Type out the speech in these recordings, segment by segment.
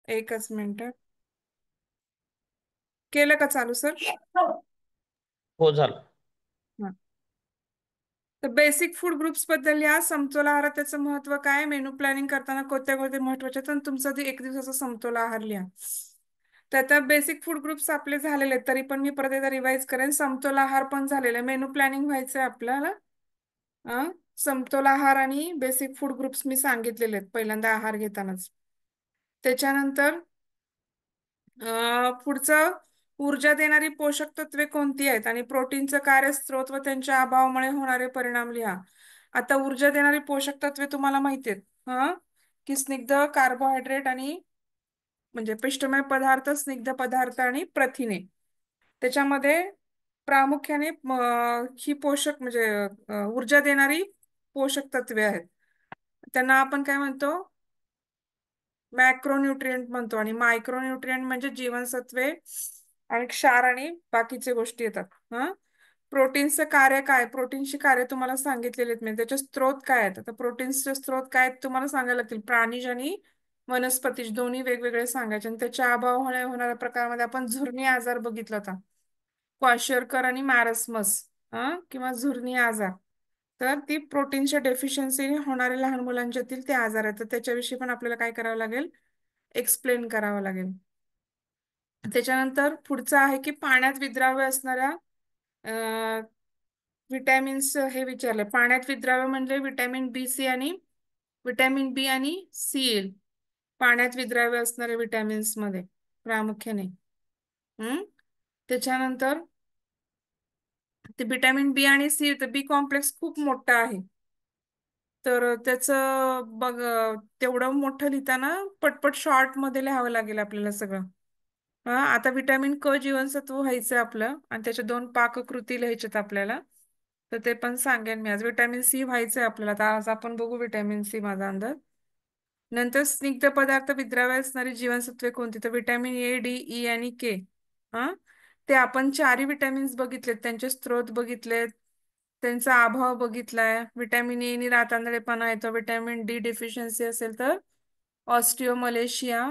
एकच मिनिट. केलं का चालू सर? हो झालं. हा. तर बेसिक फूड ग्रुप्स बद्दल या समतोल आहार त्याचं महत्व काय, मेनू प्लॅनिंग करताना कोणत्या कोणत्या महत्वाचे आहेत, आणि तुमचा ते एक दिवसाचा समतोल आहार लिहा. तर आता बेसिक फूड ग्रुप्स आपले झालेले आहेत, तरी पण मी परत एकदा रिवाइज करेन. समतोल आहार पण झालेला आहे, मेनू प्लॅनिंग व्हायचंय आपल्याला. अं? समतोल आहार आणि बेसिक फूड ग्रुप्स मी सांगितलेले आहेत पहिल्यांदा आहार घेतानाच. त्याच्यानंतर पुढचं, ऊर्जा देणारी पोषक तत्वे कोणती आहेत आणि प्रोटीनचं कार्यस्त्रोत व त्यांच्या अभावामुळे होणारे परिणाम लिहा. आता ऊर्जा देणारी पोषक तत्वे तुम्हाला माहिती आहेत, की स्निग्ध, कार्बोहायड्रेट आणि म्हणजे पिष्टमय पदार्थ, स्निग्ध पदार्थ आणि प्रथिने. त्याच्यामध्ये प्रामुख्याने ही पोषक म्हणजे ऊर्जा देणारी पोषक तत्वे आहेत. त्यांना आपण काय म्हणतो? मॅक्रोन्युट्रिएंट म्हणतो. आणि मायक्रोन्युट्रिएंट म्हणजे जीवनसत्वे आणि क्षार आणि बाकीचे गोष्टी येतात. प्रोटीन्सचं कार्य काय? प्रोटीनचे कार्य तुम्हाला सांगितलेले आहेत मी. त्याचे स्त्रोत काय आहेत? आता प्रोटीन्सचे स्त्रोत काय आहेत तुम्हाला सांगायला लागतील. प्राणीज आणि वनस्पतीज दोन्ही वेगवेगळे सांगायचे. आणि त्याच्या अभावामुळे होणाऱ्या प्रकारामध्ये आपण झुरणी आजार बघितला होता, क्वाशरकर आणि मॅरस्मस, किंवा झुरणी आजार. तर ती प्रोटीनच्या डेफिशियन्सीने होणारे लहान मुलांच्यातील ते आजार आहेत. तर त्याच्याविषयी पण आपल्याला काय करावं लागेल? एक्सप्लेन करावं लागेल. त्याच्यानंतर पुढचं आहे की पाण्यात विद्राव्य असणाऱ्या विटॅमिन्स हे विचारले. पाण्यात विद्राव्य म्हणजे विटॅमिन बी आणि सी येईल पाण्यात विद्राव्य असणाऱ्या विटॅमिन्स मध्ये प्रामुख्याने. त्याच्यानंतर ते विटॅमिन बी आणि सी, तर बी कॉम्प्लेक्स खूप मोठा आहे. तर त्याचं बघ, तेवढं मोठं लिहिताना पटपट शॉर्ट मध्ये लिहावं लागेल आपल्याला सगळं. आता विटॅमिन क जीवनसत्व व्हायचं आपलं, आणि त्याच्या दोन पाककृती लिहायच्यात आपल्याला. तर ते पण सांगेन मी आज. विटॅमिन सी व्हायचंय आपल्याला, तर आज आपण बघू विटॅमिन सी, माझा अंदाज. नंतर स्निग्ध पदार्थ विद्राव्य असणारी जीवनसत्वे कोणती? तर विटॅमिन ए, डी, ई आणि के. हा, ते आपण चारही विटॅमिन्स बघितलेत, त्यांचे स्त्रोत बघितलेत, त्यांचा अभाव बघितलाय. विटॅमिन ए नी रातांधळेपणा येतो. विटॅमिन डी डिफिशियन्सी असेल तर ऑस्टिओमलेशिया,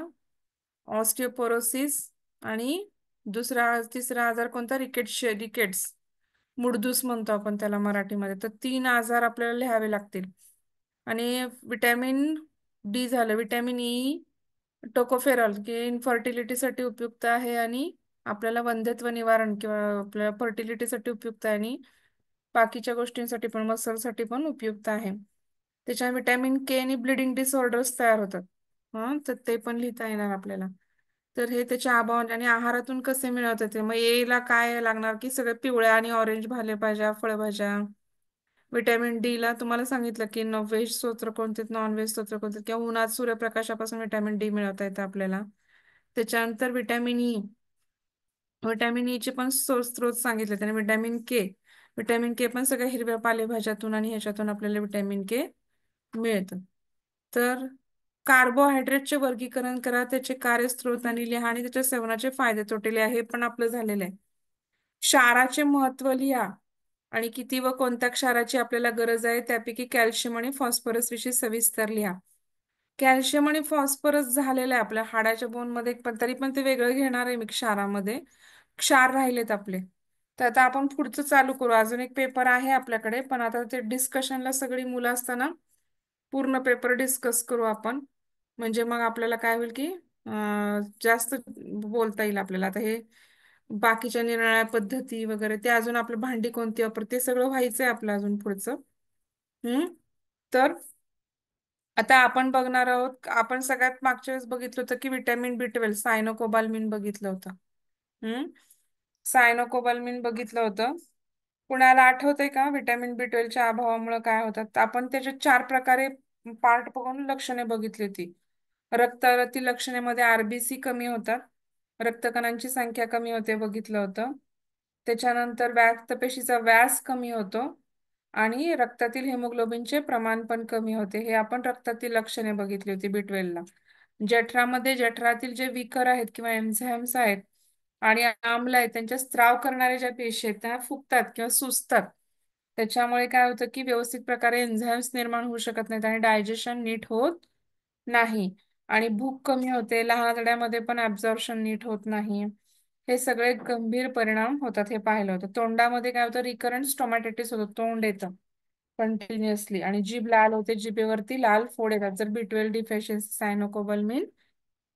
ऑस्टिओपोरोसिस, आणि तिसरा आजार कोणता? रिकेट्स, मुडदूस म्हणतो आपण त्याला मराठीमध्ये. तर 3 आजार आपल्याला लिहावे लागतील. आणि विटॅमिन डी झालं. विटॅमिन ई टोकोफेरॉल, की इनफर्टिलिटीसाठी उपयुक्त आहे आणि आपल्याला वंध्यत्व निवारण किंवा आपल्या फर्टिलिटीसाठी उपयुक्त आहे, आणि बाकीच्या गोष्टींसाठी पण, मसलसाठी पण उपयुक्त आहे. त्याच्या विटॅमिन के आणि ब्लिडिंग डिसऑर्डर्स तयार होतात. तर ते पण लिहिता येणार आपल्याला. तर हे त्याच्या अभाव आणि आहारातून कसे मिळवता येते. मग एला काय लागणार की सगळे पिवळ्या आणि ऑरेंज भाज्या, फळभाज्या. विटॅमिन डी ला तुम्हाला सांगितलं की व्हेज स्त्रोत कोणते, नॉन व्हेज स्त्रोत कोणते, किंवा उन्हात सूर्यप्रकाशापासून विटॅमिन डी मिळवता येतं आपल्याला. त्याच्यानंतर विटॅमिन ई चे पण स्त्रोत सांगितले त्याने. विटॅमिन के पण सगळ्या हिरव्या पालेभाज्यातून आणि ह्याच्यातून आपल्याला विटॅमिन के मिळतं. तर कार्बोहायड्रेटचे वर्गीकरण करा, त्याचे कार्यस्त्रोत आणि लिहा, आणि त्याच्या सेवनाचे फायदे तोटे लिहा. हे पण आपलं झालेलं आहे. क्षाराचे महत्व लिहा आणि किती व कोणत्या क्षाराची आपल्याला गरज आहे, त्यापैकी कॅल्शियम आणि फॉस्फरस विषयी सविस्तर लिहा. कॅल्शियम आणि फॉस्फरस झालेलं आहे आपल्या हाडाच्या बोन मध्ये, पण तरी पण ते वेगळं घेणार आहे मी क्षारामध्ये. क्षार राहिलेत आपले. तर आता आपण पुढचं चालू करू. अजून एक पेपर आहे आपल्याकडे, पण आता ते डिस्कशनला सगळी मुलं असताना पूर्ण पेपर डिस्कस करू आपण. म्हणजे मग आपल्याला काय होईल की जास्त बोलता येईल आपल्याला. आता हे बाकीच्या निरनिराळ्या पद्धती वगैरे, ते अजून आपलं भांडी कोणती वापर, ते सगळं व्हायचंय आपलं अजून पुढचं. तर आता आपण बघणार आहोत. आपण सगळ्यात मागच्या वेळेस बघितलं होतं की विटॅमिन बी 12 सायनोकोबाल्मिन बघितलं होतं. सायनोकोबाल्मिन बघितलं होतं. कुणाला आठवतंय का विटॅमिन बी 12च्या अभावामुळे काय होतात? तर आपण त्याचे 4 प्रकारे पार्ट बघून लक्षणे बघितली होती. रक्तातील लक्षणेमध्ये आरबीसी कमी होतात, रक्तकणांची संख्या कमी होते बघितलं होतं. त्याच्यानंतर रक्तपेशीचा व्यास कमी होतो, आणि रक्तातील हेमोग्लोबिनचे प्रमाण पण कमी होते. हे आपण रक्तातील लक्षणे बघितली होती बी 12ला. जठरातील जे विकर आहेत किंवा एन्झाईम्स आहेत आणि आम्ल आहेत, त्यांच्या स्त्राव करणाऱ्या ज्या पेशी आहेत त्या फुगतात किंवा सुजतात. त्याच्यामुळे काय होतं की व्यवस्थित प्रकारे एन्झाईम्स निर्माण होऊ शकत नाहीत आणि डायजेशन नीट होत नाही. आणि भूक कमी होते, लहान आतड्यामध्ये पण ऍब्झॉर्प्शन नीट होत नाही. हे सगळे गंभीर परिणाम होतात हे पाहिलं होतं. तोंडामध्ये काय होतं, रिकरंट स्टोमॅटायटिस होतं, तोंड येतं कंटिन्युअसली, आणि जीभ लाल होते, जिभेवरती लाल फोड येतात जर B12 डिफिशियन्सी सायनोकोबाल्मिन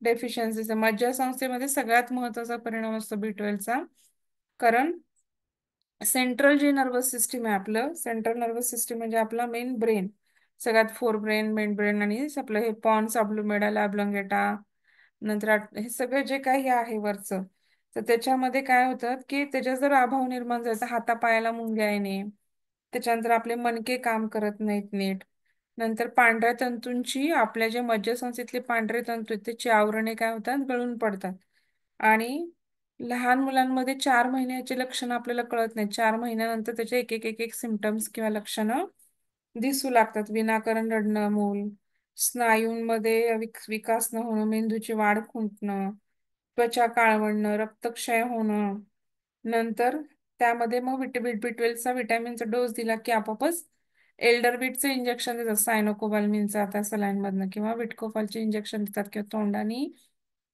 डेफिशियन्सीचा. मज्जासंस्थेमध्ये सगळ्यात महत्वाचा परिणाम असतो B12चा, कारण सेंट्रल जे नर्वस सिस्टीम आहे आपलं, सेंट्रल नर्वस सिस्टीम म्हणजे आपला मेन ब्रेन, सगळ्यात फोर ब्रेन, मेन ब्रेन, आणि आपलं हे पॉन्स ऑब्लुमेडा लॅब्लंगेटा, नंतर हे सगळं जे काही आहे वरचं, तर त्याच्यामध्ये काय होतं की त्याच्या जर अभाव निर्माण झाला तर हातापायाला मुंग्या येणे, त्याच्यानंतर आपले मणके काम करत नाहीत नीट, नंतर पांढऱ्या तंतूंची, आपल्या जे मज्जासंस्थेतले पांढरे तंतू आहेत त्याची आवरणे काय होतात, गळून पडतात. आणि लहान मुलांमध्ये 4 महिन्याचे लक्षणं आपल्याला कळत नाही, 4 महिन्यानंतर त्याचे एक एक एक एक सिमटम्स किंवा लक्षणं दिसू लागतात. विनाकारण रडणं मूल, स्नायूंमध्ये विकास न होणं, मेंदूची वाढ खुंटणं, त्वचा काळवणं, रक्तक्षय होणं. नंतर त्यामध्ये मग B12चा विटॅमिनचा डोस दिला की आपोआपच एल्डर बीटचं इंजेक्शन देतात, सायनोकोबाल्मिनचं आता सलाईन मधनं, किंवा विटकोफालचे इंजेक्शन देतात, किंवा तोंडानी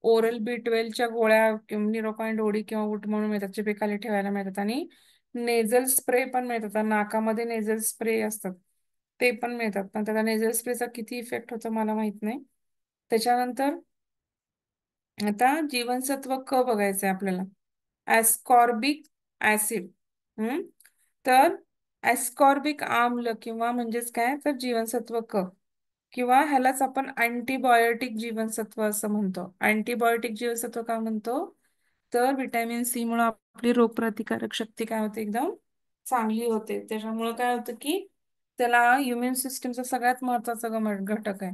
ओरल B12च्या गोळ्या किंवा निरोकॉइन ओडी किंवा उठ म्हणून मिळतात, जिभेखाली ठेवायला मिळतात, आणि नेझल स्प्रे पण मिळतात, नाकामध्ये नेझल स्प्रे असतात ते पण मिळतात. पण त्याला नेझल स्प्रेचा किती इफेक्ट होतो मला माहित नाही. त्याच्यानंतर आता जीवनसत्व क बघायचंय आपल्याला, ऍस्कॉर्बिक ऍसिड. तर ऍस्कॉर्बिक आम्ल किंवा म्हणजेच काय तर जीवनसत्व क, किंवा ह्यालाच आपण अँटीबायोटिक जीवनसत्व असं म्हणतो. अँटीबायोटिक जीवनसत्व का म्हणतो, तर विटॅमिन सी मुळे आपली रोगप्रतिकारक शक्ती काय होते, एकदम चांगली होते. त्याच्यामुळे काय होतं की त्याला इम्युन सिस्टीमचा सगळ्यात महत्वाचा घटक आहे.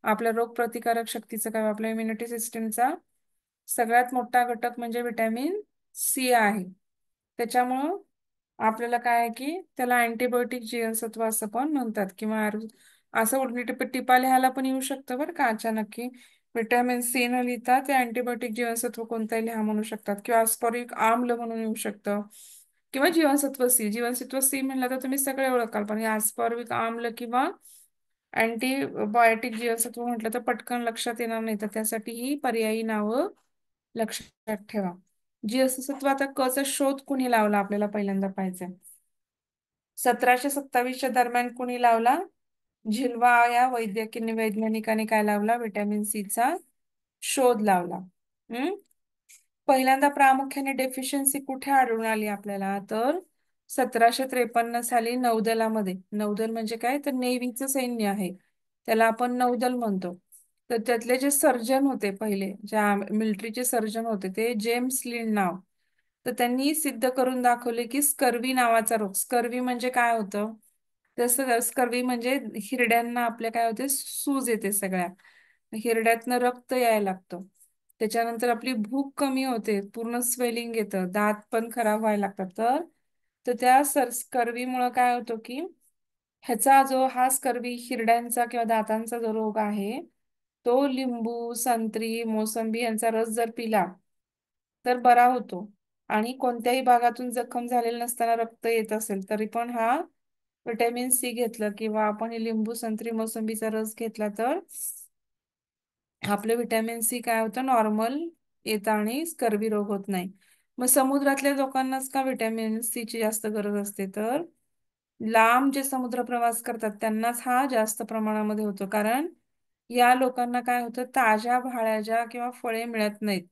आपल्या रोगप्रतिकारक शक्तीचं काय, आपल्या इम्युनिटी सिस्टीमचा सगळ्यात मोठा घटक म्हणजे विटॅमिन सी आहे. त्याच्यामुळं आपल्याला काय आहे की त्याला अँटीबायोटिक जीवनसत्व असं पण म्हणतात, किंवा असं उलटी टिपा लिहायला पण येऊ शकतं बरं का अचानक, की विटॅमिन सी न लिहिता ते अँटीबायोटिक जीवनसत्व कोणताही लिहा म्हणू शकतात, किंवा अस्कॉरिक आम्ल म्हणून येऊ शकतं, किंवा जीवनसत्व सी. जीवनसत्व सी म्हणलं तर तुम्ही सगळे ओळखाल, पण अस्कॉर्बिक आम्ल किंवा अँटीबायोटिक जीवनसत्व म्हटलं तर पटकन लक्षात येणार नाही, तर त्यासाठी ही पर्यायी नावं लक्षात ठेवा. जीवनसत्व आता क चा शोध कुणी लावला आपल्याला पहिल्यांदा पाहायचंय. 1727च्या दरम्यान कुणी लावला, झिल्वा या वैद्यकीय वैज्ञानिकाने काय लावला, विटॅमिन सी चा शोध लावला. पहिल्यांदा प्रामुख्याने डेफिशियन्सी कुठे आढळून आली आपल्याला, तर 1753 साली नौदलामध्ये. नौदल म्हणजे काय, तर नेव्हीचं सैन्य आहे, त्याला आपण नौदल म्हणतो. तर त्यातले जे सर्जन होते पहिले, ज्या मिलिटरीचे सर्जन होते, ते जेम्स लिंड नाव. तर त्यांनी सिद्ध करून दाखवले की स्कर्वी नावाचा रोग, स्कर्वी म्हणजे काय होतं, तसं स्कर्वी म्हणजे हिरड्यांना आपल्या काय होते, सूज येते, सगळ्या हिरड्यातनं रक्त यायला लागतं, त्याच्यानंतर आपली भूक कमी होते, पूर्ण स्वेलिंग येतं, दात पण खराब व्हायला लागतात. तर त्या स्कर्वीमुळं काय होतं की ह्याचा जो हा स्कर्वी हिरड्यांचा किंवा दातांचा जो रोग आहे, तो लिंबू, संत्री, मोसंबी यांचा रस जर पिला तर बरा होतो. आणि कोणत्याही भागातून जखम झालेला नसताना रक्त येत असेल तरी पण हा विटॅमिन सी घेतलं, किंवा आपण हे लिंबू, संत्री, मोसंबीचा रस घेतला, तर आपलं विटॅमिन सी काय होतं, नॉर्मल येतं, आणि स्कर्वी रोग होत नाही. मग समुद्रातल्या लोकांनाच का विटॅमिन सी ची जास्त गरज असते, तर लांब जे समुद्र प्रवास करतात त्यांनाच हा जास्त प्रमाणामध्ये होतो, कारण या लोकांना काय होतं, ताज्या भाज्या किंवा फळे मिळत नाहीत,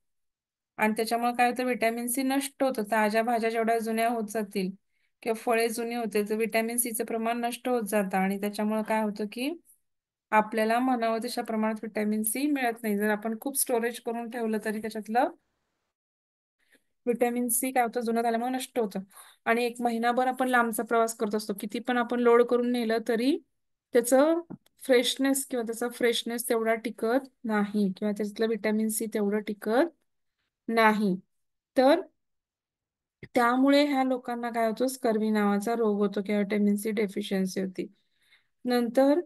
आणि त्याच्यामुळे काय होतं, विटॅमिन सी नष्ट होतं. ताज्या भाज्या जेवढ्या जुन्या होत जातील किंवा फळे जुनी होते, तर विटॅमिन सीचं प्रमाण नष्ट होत जातं, आणि त्याच्यामुळे काय होतं की आपल्याला म्हणावं तशा प्रमाणात विटॅमिन सी मिळत नाही. जर आपण खूप स्टोरेज करून ठेवलं तरी त्याच्यातलं विटॅमिन सी काय होतं, जुनं झाल्यामुळे नष्ट होतं. आणि एक महिनाभर आपण लांबचा प्रवास करत असतो, किती पण आपण लोड करून नेलं तरी त्याचं फ्रेशनेस तेवढा टिकत नाही, किंवा त्याच्यातलं विटॅमिन सी तेवढं टिकत नाही. तर त्यामुळे ह्या लोकांना काय होतं, स्कर्वी नावाचा रोग होतो, किंवा विटॅमिन सी डेफिशियन्सी होती. नंतर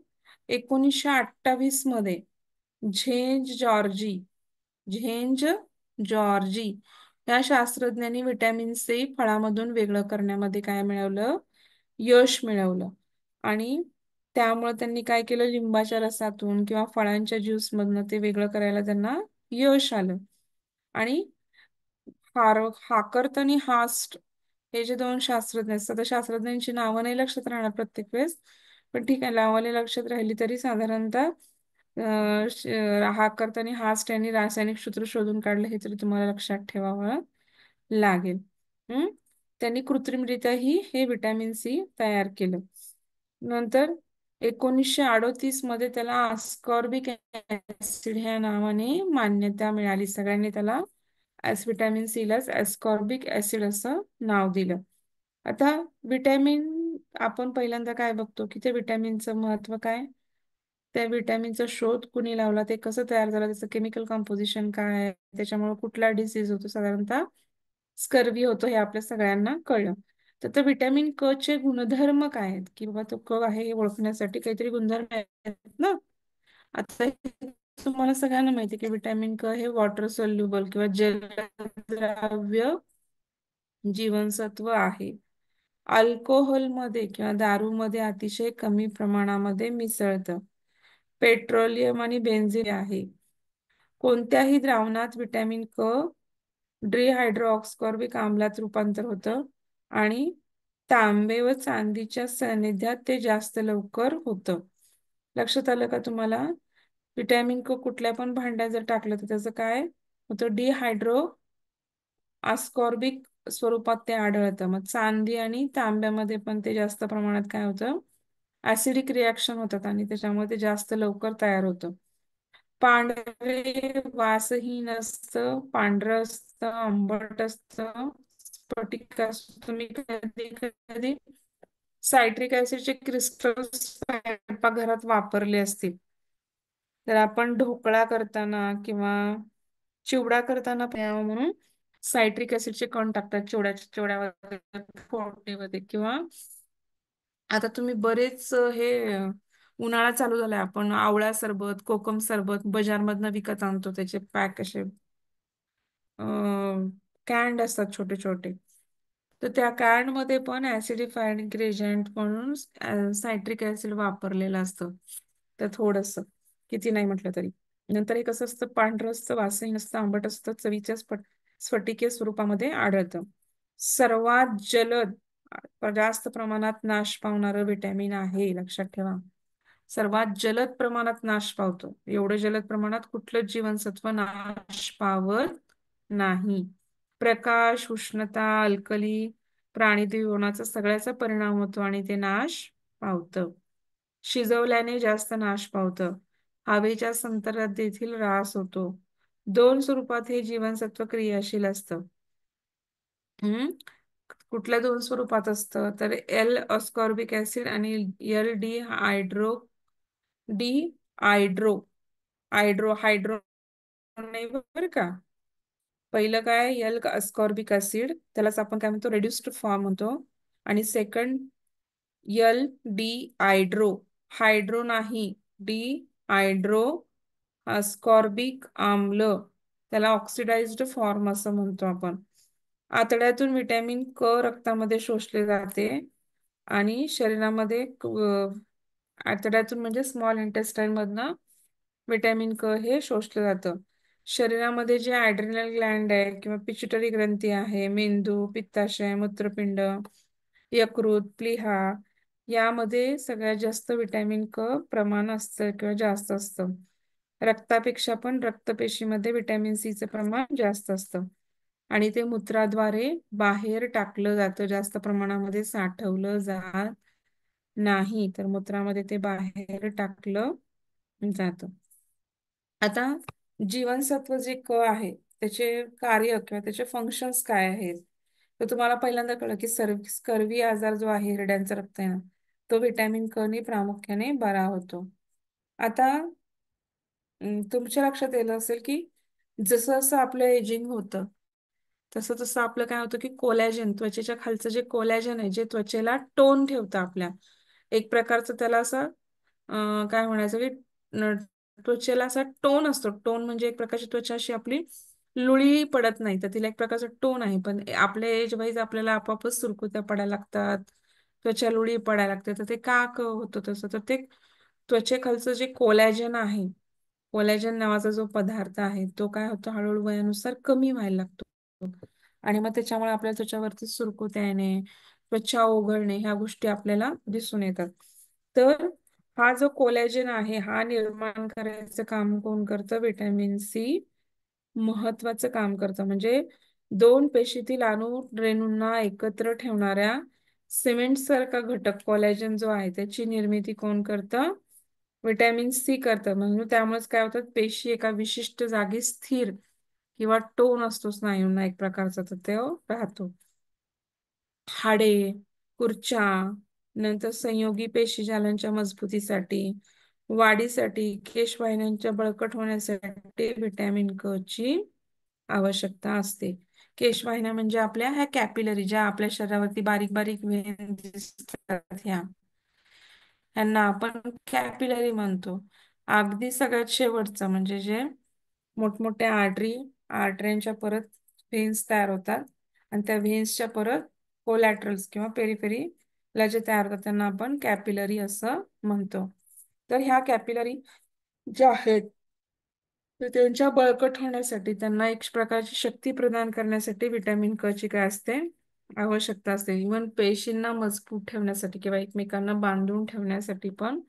1928 मध्ये झेंज जॉर्जी या शास्त्रज्ञांनी विटॅमिन सी फळामधून वेगळं करण्यामध्ये काय मिळवलं, यश मिळवलं. आणि त्यामुळे त्यांनी काय केलं, लिंबाच्या रसातून किंवा फळांच्या ज्यूस मधनं ते वेगळं करायला त्यांना यश आलं. आणि हाकर्ट आणि हास्ट हे जे दोन शास्त्रज्ञ असतात, त्या शास्त्रज्ञांची नावं नाही लक्षात राहणार प्रत्येक वेळेस, पण ठीक आहे, नावाने लक्षात राहिली तरी साधारणतः हाकर्ट आणि हास्ट यांनी रासायनिक सूत्र शोधून काढलं हे तरी तुम्हाला लक्षात ठेवावं लागेल. हम्म त्यांनी कृत्रिमरित्याही हे विटॅमिन सी तयार केलं. नंतर 1938 मध्ये त्याला आस्कॉर्बिक ऍसिड ह्या नावाने मान्यता मिळाली. सगळ्यांनी त्याला विटॅमिन सी लाच ऍस्कॉर्बिक ऍसिड असं नाव दिलं. आता विटॅमिन आपण पहिल्यांदा काय बघतो की त्या विटॅमिनचं महत्व काय, त्या विटॅमिनचा शोध कुणी लावला, ते कसं तयार झालं, त्याचं केमिकल कंपोजिशन काय आहे, त्याच्यामुळे कुठला डिसीज होतो, साधारणतः स्कर्वी होतो, हे आपल्या सगळ्यांना कळलं. तर विटॅमिन क चे गुणधर्म काय आहेत, की बाबा तो क आहे हे ओळखण्यासाठी काहीतरी गुणधर्म आहेत ना. आता हे तुम्हाला सगळ्यांना माहिती आहे की विटॅमिन क हे वॉटर सोल्युबल किंवा जलद्राव्य जीवनसत्व आहे. अल्कोहोलमध्ये किंवा दारूमध्ये अतिशय कमी प्रमाणामध्ये मिसळतं. पेट्रोलियम आणि बेन्झिन आहे. कोणत्याही द्रावणात विटॅमिन क डिहायड्रोऑक्सकॉर्बिक आम्लात रूपांतर होतं आणि तांबे व चांदीच्या सानिध्यात ते जास्त लवकर होतं. लक्षात आलं का तुम्हाला? विटॅमिन क कुठल्या पण भांड्यात जर टाकलं तर त्याचं काय होतं, डिहायड्रो आस्कॉर्बिक स्वरूपात ते आढळतं. मग चांदी आणि तांब्यामध्ये पण ते जास्त प्रमाणात काय होतं, ऍसिडिक रिॲक्शन होतात आणि त्याच्यामुळे ते जास्त लवकर तयार होतं. पांढरे वासहीन असतं, पांढरं असतं, आंबट असतं, स्फटिक असतं. तुम्ही कधी कधी सायट्रिक ऍसिडचे क्रिस्टल्स स्वयंपाकघरात वापरले असतील, तर आपण ढोकळा करताना किंवा चिवडा करताना म्हणून सायट्रिक ऍसिडचे कण टाकतात चिवड्यावर फोडणीमध्ये. किंवा आता तुम्ही बरेच उन्हाळा चालू झालाय, आपण आवळा सरबत, कोकम सरबत बाजारमधनं विकत आणतो, त्याचे पॅक असे कॅन्ड असतात छोटे छोटे. तर त्या कॅन्ड मध्ये पण ऍसिडिफायिंग एजंट म्हणून सायट्रिक ऍसिड वापरलेलं असतं. तर थोडस, किती नाही म्हटलं तरी. नंतर एक असं असतं, पांढरं असतं, वासही नसतं, आंबट असतं, चवीच्या स्फटिके स्वरूपामध्ये आढळतं. सर्वात जलद जास्त प्रमाणात नाश पावणारं विटॅमिन आहे, लक्षात ठेवा. सर्वात जलद प्रमाणात नाश पावतो. एवढं जलद प्रमाणात कुठलंच जीवनसत्व नाश पावत नाही. प्रकाश, उष्णता, अल्कली, प्राणीजीवनाचा सगळ्याचा परिणाम होतो आणि ते नाश पावतं. शिजवल्याने जास्त नाश पावतं. हवेच्या संतरात देखील ऱ्हास होतो. दोन स्वरूपात हे जीवनसत्व क्रियाशील असतं. कुठल्या दोन स्वरूपात असतं, तर एल अस्कॉर्बिक ऍसिड आणि एल डी हायड्रो हायड्रो नाही बरं का. पहिलं काय, एल अस्कॉर्बिक ऍसिड, त्यालाच आपण काय म्हणतो, रेड्युस्ड फॉर्म म्हणतो. आणि second L D hydro, hydro नाही, डी हायड्रो अस्कॉर्बिक आम्ल, त्याला ऑक्सिडाइज्ड फॉर्म असं म्हणतो आपण. आतड्यातून विटॅमिन क रक्तामध्ये शोषले जाते आणि शरीरामध्ये आतड्यातून म्हणजे स्मॉल इंटेस्टाईन मधनं विटॅमिन क हे शोषलं जातं. शरीरामध्ये जे ऍड्रिनल ग्लँड आहे किंवा पिच्युटरी ग्रंथी आहे, मेंदू, पित्ताशय, मूत्रपिंड, यकृत, प्लीहा, यामध्ये सगळ्यात जास्त विटॅमिन क प्रमाण असतं किंवा जास्त असतं. रक्तापेक्षा पण रक्तपेशीमध्ये विटॅमिन सीचं प्रमाण जास्त असतं आणि ते मूत्राद्वारे बाहेर टाकलं जातं, जास्त प्रमाणामध्ये साठवलं जात नाही, तर मूत्रामध्ये ते बाहेर टाकलं जातं. आता जीवनसत्व जे क आहे त्याचे कार्य किंवा त्याचे फंक्शन्स काय आहेत, तर तुम्हाला पहिल्यांदा कळलं की स्कर्वी आजार जो आहे, हिरड्यांचा रक्त आहे ना, तो विटॅमिन क ने प्रामुख्याने बरा होतो. आता तुमच्या लक्षात येलं असेल की जसं जसं आपलं एजिंग होतं तसं तसं आपलं काय होतं की कोलॅजन, त्वचेच्या खालचं जे कोलॅजन आहे, जे त्वचेला टोन ठेवतं आपल्या, एक प्रकारचं त्याला असं काय म्हणायचं की त्वचेला असा टोन असतो. टोन म्हणजे एक प्रकारची त्वचा अशी आपली लुळी पडत नाही, तर तिला एक प्रकारचा टोन आहे. पण आपल्या एज वाईज आपल्याला आपोआपच सुरकुत्या पडायला लागतात, त्वचा लुळी पडायला लागते. तर ते का होतं तसं? तर ते त्वचेखालचं जे कोलॅजन आहे, कोलॅजन नावाचा जो पदार्थ आहे तो काय होतो, हळूहळू वयानुसार कमी व्हायला लागतो. आणि मग त्याच्यामुळे आपल्या त्वचावरती सुरकुत्या येणे, त्वचा ओघळणे ह्या गोष्टी आपल्याला दिसून येतात. तर हा जो कोलॅजन आहे हा निर्माण करायचं काम कोण करतं? व्हिटॅमिन सी महत्वाचं काम करतं. म्हणजे दोन पेशीतील अणु रेणूंना एकत्र ठेवणाऱ्या सिमेंट सारखा घटक कोलॅजन जो आहे त्याची निर्मिती कोण करतं? विटॅमिन सी करतं. म्हणून त्यामुळेच काय होतं, पेशी एका विशिष्ट जागी स्थिर किंवा टोन असतो स्नायूंना एक प्रकारचा, तर तो राहतो. हाडे, खुर्च्या, नंतर संयोगी पेशीजालांच्या मजबूतीसाठी, वाढीसाठी, केशवाहिन्यांच्या बळकट होण्यासाठी व्हिटॅमिन क ची आवश्यकता असते. केशवाहिन्या म्हणजे आपल्या ह्या कॅपिलरी ज्या आपल्या शरीरावरती बारीक बारीक वेन दिसतात ह्यांना आपण कॅपिलरी म्हणतो. अगदी सगळ्यात शेवटचं म्हणजे जे मोठमोठ्या आर्टऱ्यांच्या परत व्हेन्स तयार होतात आणि त्या व्हेन्सच्या परत कोलॅटरल्स किंवा पेरिफेरीला जे तयार होतात त्यांना आपण कॅपिलरी असं म्हणतो. तर ह्या कॅपिलरी ज्या आहेत तर त्यांच्या बळकट होण्यासाठी, त्यांना एक प्रकारची शक्ती प्रदान करण्यासाठी व्हिटॅमिन क ची काय असते? आवश्यकता असते. इव्हन पेशींना मजबूत ठेवण्यासाठी किंवा एकमेकांना बांधून ठेवण्यासाठी पण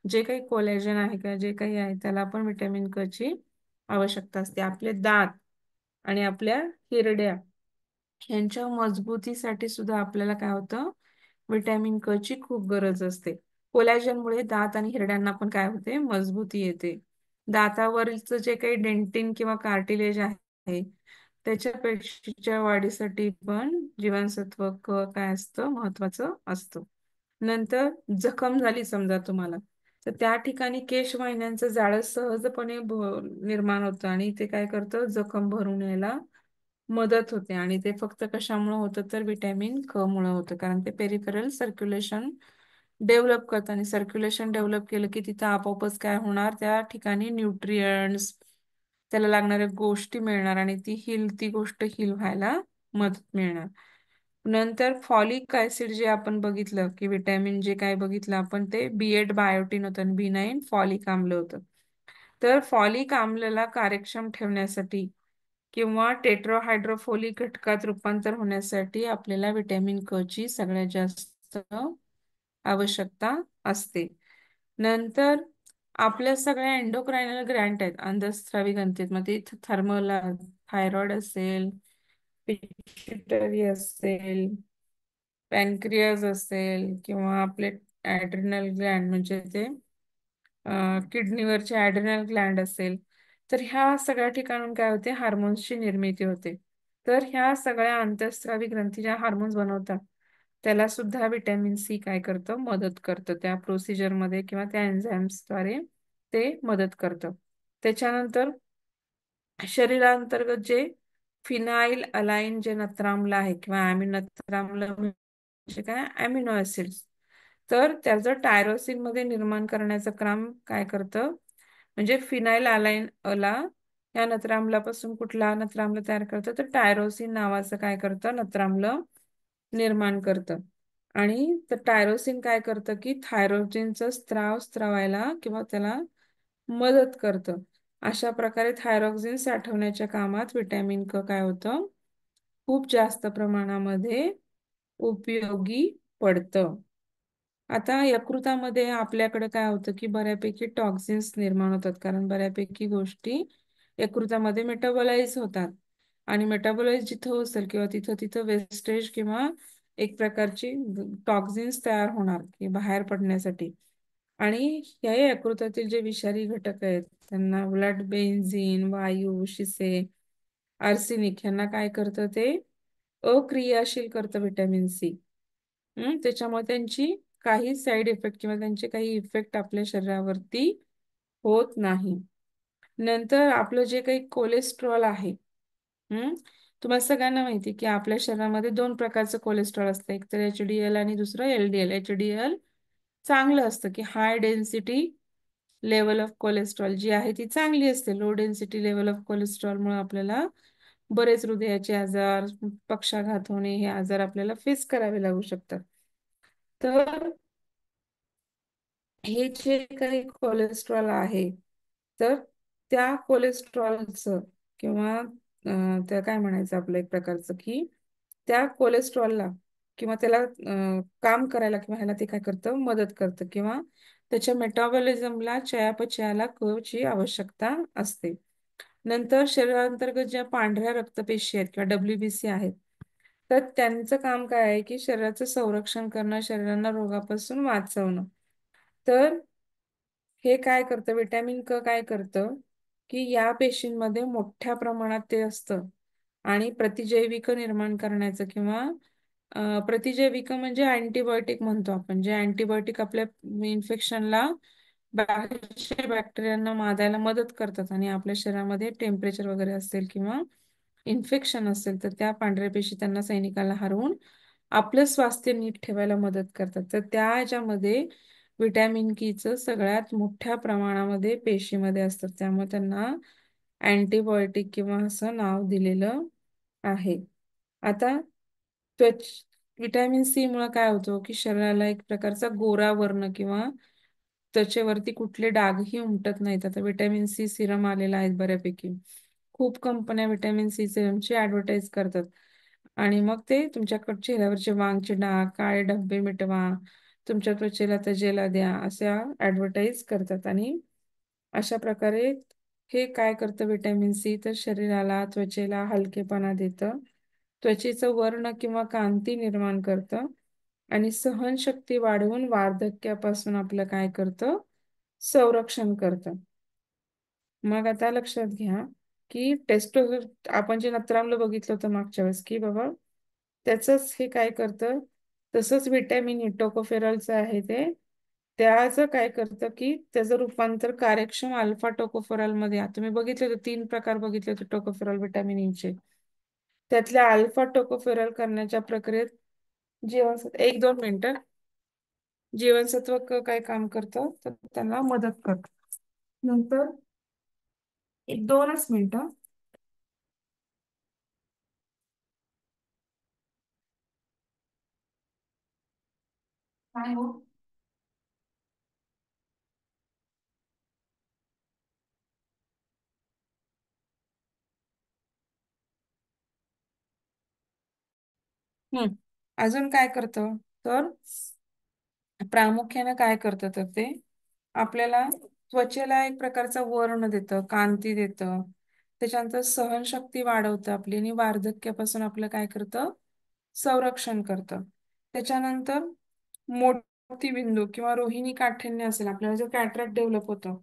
जे काही कोलॅजन आहे किंवा जे काही आहे त्याला पण व्हिटॅमिन क ची आवश्यकता असते. आपले दात आणि आपल्या हिरड्या यांच्या मजबूतीसाठी सुद्धा आपल्याला काय होतं? व्हिटॅमिन क ची खूप गरज असते. कोलॅजनमुळे दात आणि हिरड्यांना पण काय होते? मजबूती येते. दातावरचं जे काही डेंटिन किंवा कार्टिलेज आहे त्याच्या पेशीच्या वाढीसाठी पण जीवनसत्व क काय असतं? महत्वाचं असतं. नंतर जखम झाली समजा तुम्हाला, तर त्या ठिकाणी केशवाहिन्यांचं जाळं सहजपणे निर्माण होतं आणि ते काय करतं? जखम भरून यायला मदत होते. आणि ते फक्त कशामुळे होतं? तर विटॅमिन क मुळे होतं. कारण ते पेरिफेरल सर्क्युलेशन डेव्हलप करतं आणि सर्क्युलेशन डेव्हलप केलं की तिथं आपोआपच काय होणार? त्या ठिकाणी न्यूट्रियंट्स, त्याला लागणाऱ्या गोष्टी मिळणार आणि ती गोष्ट हिल व्हायला मदत मिळणार. नंतर फॉलिक ऍसिड जे आपण बघितलं की विटॅमिन जे काय बघितलं आपण ते B8 बायोटिन होतं आणि B9 फॉलिक आम्ल होतं. तर फॉलिक आम्लला कार्यक्षम ठेवण्यासाठी किंवा टेट्राहायड्रोफोलिक घटकात रूपांतर होण्यासाठी आपल्याला व्हिटॅमिन क ची सगळ्यात जास्त आवश्यकता असते. नंतर आपल्या सगळ्या एंडोक्रायनल ग्रँड आहेत अंधस्रावी ग्रंथीत, मग ते थर्मल थायरॉइड असेल, पिट्युटरी असेल, पॅनक्रियाज असेल किंवा आपले ऍड्रिनल ग्लँड म्हणजे ते किडनीवरचे ऍड्रिनल ग्लँड असेल, तर ह्या सगळ्या ठिकाणून काय होते? हार्मोन्सची निर्मिती होते. तर ह्या सगळ्या अंतःस्रावी ग्रंथी ज्या हार्मोन्स बनवतात त्याला सुद्धा विटॅमिन सी काय करतं? मदत करतं. त्या प्रोसिजरमध्ये किंवा त्या एन्झाईम्सद्वारे ते मदत करतं. त्याच्यानंतर शरीरांतर्गत जे फिनाइल अलाइन जे नत्राम्ल आहे किंवा नत्राम्ल म्हणजे काय? अमिनो ऍसिड्स, तर त्याचं टायरोसिन मध्ये निर्माण करण्याचं काम काय करतं? म्हणजे फिनाइल अलाइन अला या नत्राम्लापासून कुठला नत्राम्ल तयार करतं? तर टायरोसिन नावाचं काय करतं? नत्राम्ल निर्माण करतं. आणि तर टायरोसिन काय करतं की थायरोजिनचा स्त्राव स्त्रवायला किंवा त्याला मदत करतं. अशा प्रकारे थायरॉक्सिन साठवण्याच्या कामात विटॅमिन क काय होतं? खूप जास्त प्रमाणामध्ये उपयोगी पडतं. आता यकृतामध्ये आपल्याकडे काय होतं की बऱ्यापैकी टॉक्सिन्स निर्माण होतात, कारण बऱ्यापैकी गोष्टी यकृतामध्ये मेटाबोलाइज होतात आणि मेटाबोलाइज जिथं असेल किंवा तिथं तिथं वेस्टेज किंवा एक प्रकारची टॉक्सिन्स तयार होणार की बाहेर पडण्यासाठी. आणि या यकृतातील जे विषारी घटक आहेत त्यांना ब्लड बेन्झीन, वायू, शिसे, आर्सेनिक ह्यांना काय करतं? ते अक्रियाशील करतं व्हिटॅमिन सी. त्याच्यामुळे त्यांची काही साईड इफेक्ट किंवा त्यांचे काही इफेक्ट आपल्या शरीरावरती होत नाही. नंतर आपलं जे काही कोलेस्ट्रॉल आहे, तुम्हाला सगळ्यांना माहिती की आपल्या शरीरामध्ये दोन प्रकारचं कोलेस्ट्रॉल असतं, एक तर HDL आणि दुसरं LDL. HDL चांगलं असतं की high density level of cholesterol जी आहे ती चांगली असते. लो डेन्सिटी लेवल ऑफ कोलेस्ट्रॉलमुळे आपल्याला बरेच हृदयाचे आजार, पक्षाघात होणे हे आजार आपल्याला फेस करावे लागू शकतात. तर हे जे काही कोलेस्ट्रॉल आहे, तर त्या कोलेस्ट्रॉलचं किंवा त्या काय म्हणायचं आपलं एक प्रकारचं की त्या कोलेस्ट्रॉलला किंवा त्याला काम करायला किंवा ह्याला ते काय करतं मदत करतं किंवा त्याच्या मेटाबॉलिझमला चयापचयाला क ची आवश्यकता असते. नंतर शरीरांतर्गत ज्या पांढऱ्या रक्तपेशी आहेत किंवा WBC आहेत, तर त्यांचं काम काय आहे की शरीराचं संरक्षण करणं, शरीरांना रोगापासून वाचवणं. तर हे काय करतं, विटॅमिन क काय करतं, की या पेशींमध्ये मोठ्या प्रमाणात ते असतं आणि प्रतिजैविक निर्माण करण्याचं किंवा प्रतिजैविक म्हणजे अँटीबायोटिक म्हणतो आपण, जे अँटीबायोटिक आपल्या इन्फेक्शनला बाहेरच्या बॅक्टेरियांना मारायला मदत करतात आणि आपल्या शरीरामध्ये टेम्परेचर वगैरे असेल किंवा इन्फेक्शन असेल तर त्या पांढऱ्या पेशी त्यांना सैनिकाला हरवून आपलं स्वास्थ्य नीट ठेवायला मदत करतात. तर त्या ह्याच्यामध्ये विटॅमिन कीचं सगळ्यात मोठ्या प्रमाणामध्ये पेशीमध्ये असतात. त्यामुळे त्यांना अँटीबायोटिक किंवा असं नाव दिलेलं आहे. आता त्वच विटॅमिन सी मुळे काय होतं की शरीराला एक प्रकारचा गोरा वर्ण किंवा त्वचेवरती कुठले डागही उमटत नाहीत. आता विटॅमिन सी सिरम आलेला आहे बऱ्यापैकी. खूप कंपन्या विटॅमिन सी सिरमची ऍडव्हर्टाईज करतात आणि मग ते तुमच्याकडे चेहऱ्यावरचे वांगचे डाग, काळे धब्बे मिटवा, तुमच्या त्वचेला तजेला द्या, अशा ऍडव्हर्टाईज करतात आणि अशा प्रकारे हे काय करतं विटॅमिन सी तर शरीराला, त्वचेला हलकेपणा देतं, त्वचेचं वर्ण किंवा कांती निर्माण करतं आणि सहनशक्ती वाढवून वार्धक्यापासून आपलं काय करतं संरक्षण करतं. मग आता लक्षात घ्या की आपण जे नत्रामलं बघितलं होतं मागच्या वेळेस की बाबा त्याचंच हे काय करतं, तसंच विटॅमिन ई टोकोफेरॉलचं आहे ते, त्याचं काय करतं की त्याचं रूपांतर कार्यक्षम अल्फा टोकोफेरॉल मध्ये, आता तुम्ही बघितले होते 3 प्रकार बघितले होते टोकोफेरॉल विटॅमिन ईचे, त्यातल्या अल्फा टोकोफेरॉल करण्याच्या प्रक्रियेत जीवनसत्व 1-2 मिनिटं जीवनसत्व काय काम करतं तर त्यांना मदत करतं. नंतर 1-2च मिनिटं. काय हो. हम्म. अजून काय करतं तर प्रामुख्याने काय करतं तर ते आपल्याला त्वचेला एक प्रकारचा वर्ण देतं, कांती देतं, त्याच्यानंतर सहनशक्ती वाढवतं आपली आणि वार्धक्यापासून आपलं काय करतं संरक्षण करतं. त्याच्यानंतर मोतीबिंदू किंवा रोहिणी काठिण्य असेल आपल्याला जर कॅटरॅक्ट डेव्हलप होतं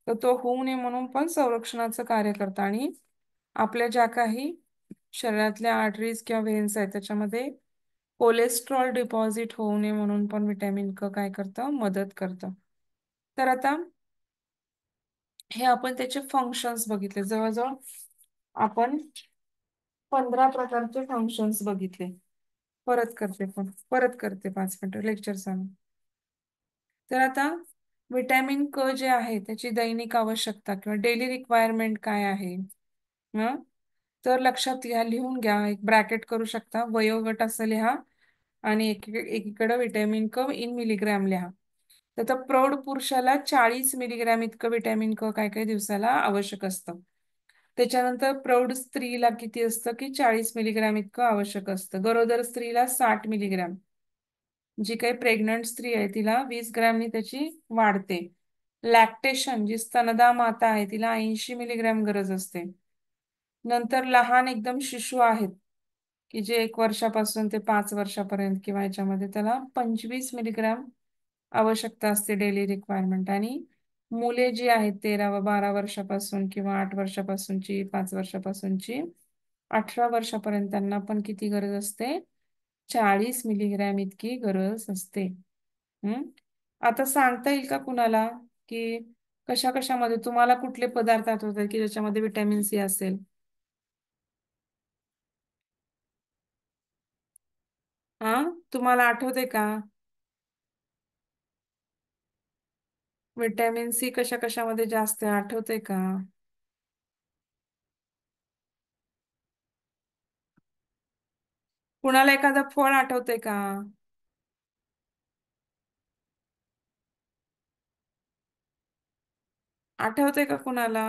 तर तो होऊ नये म्हणून पण संरक्षणाचं कार्य करतं आणि आपल्या ज्या काही शरीरातल्या आर्टरीज किंवा व्हेन्स आहेत त्याच्यामध्ये कोलेस्ट्रॉल डिपॉझिट होऊ नये म्हणून पण विटॅमिन क काय करतं मदत करतं. तर आता हे आपण त्याचे फंक्शन्स बघितले, जवळजवळ आपण 15 प्रकारचे फंक्शन्स बघितले. परत करते 5 मिनिटं लेक्चर चालू. तर आता विटॅमिन क जे आहे त्याची दैनिक आवश्यकता किंवा डेली रिक्वायरमेंट काय आहे. हं? तर लक्षात घ्या, लिहून घ्या, एक ब्रॅकेट करू शकता, वयोगट असं लिहा आणि एकीकडे विटॅमिन क इन मिलीग्रॅम लिहा. तर आता प्रौढ पुरुषाला 40 मिलीग्रॅम इतकं विटॅमिन क काय काही दिवसाला आवश्यक असतं. त्याच्यानंतर प्रौढ स्त्रीला किती असतं की 40 मिलीग्रॅम इतकं आवश्यक असतं. गरोदर स्त्रीला 60 मिलीग्रॅम. जी काही प्रेग्नंट स्त्री आहे तिला 20 ग्रॅमनी त्याची वाढते. लॅक्टेशन जी स्तनदा माता आहे तिला 80 मिलीग्रॅम गरज असते. नंतर लहान एकदम शिशु आहेत की जे 1 वर्षापासून ते 5 वर्षापर्यंत किंवा याच्यामध्ये त्याला 25 मिलीग्रॅम आवश्यकता असते डेली रिक्वायरमेंट. आणि मुले जी आहेत 13 व 12 वर्षापासून किंवा 8 वर्षापासूनची, 5 वर्षापासूनची, 18 वर्षापर्यंत त्यांना पण किती गरज असते 40 मिलीग्रॅम इतकी गरज असते. हम्म. आता सांगता येईल का कुणाला की कशा कशामध्ये तुम्हाला कुठले पदार्थ आठवतात की ज्याच्यामध्ये विटॅमिन सी असेल. हा, तुम्हाला आठवते का विटॅमिन सी कशा कशामध्ये जास्त आहे, आठवते का. कुणाला एखादं फळ आठवते का. आठवतंय का कुणाला?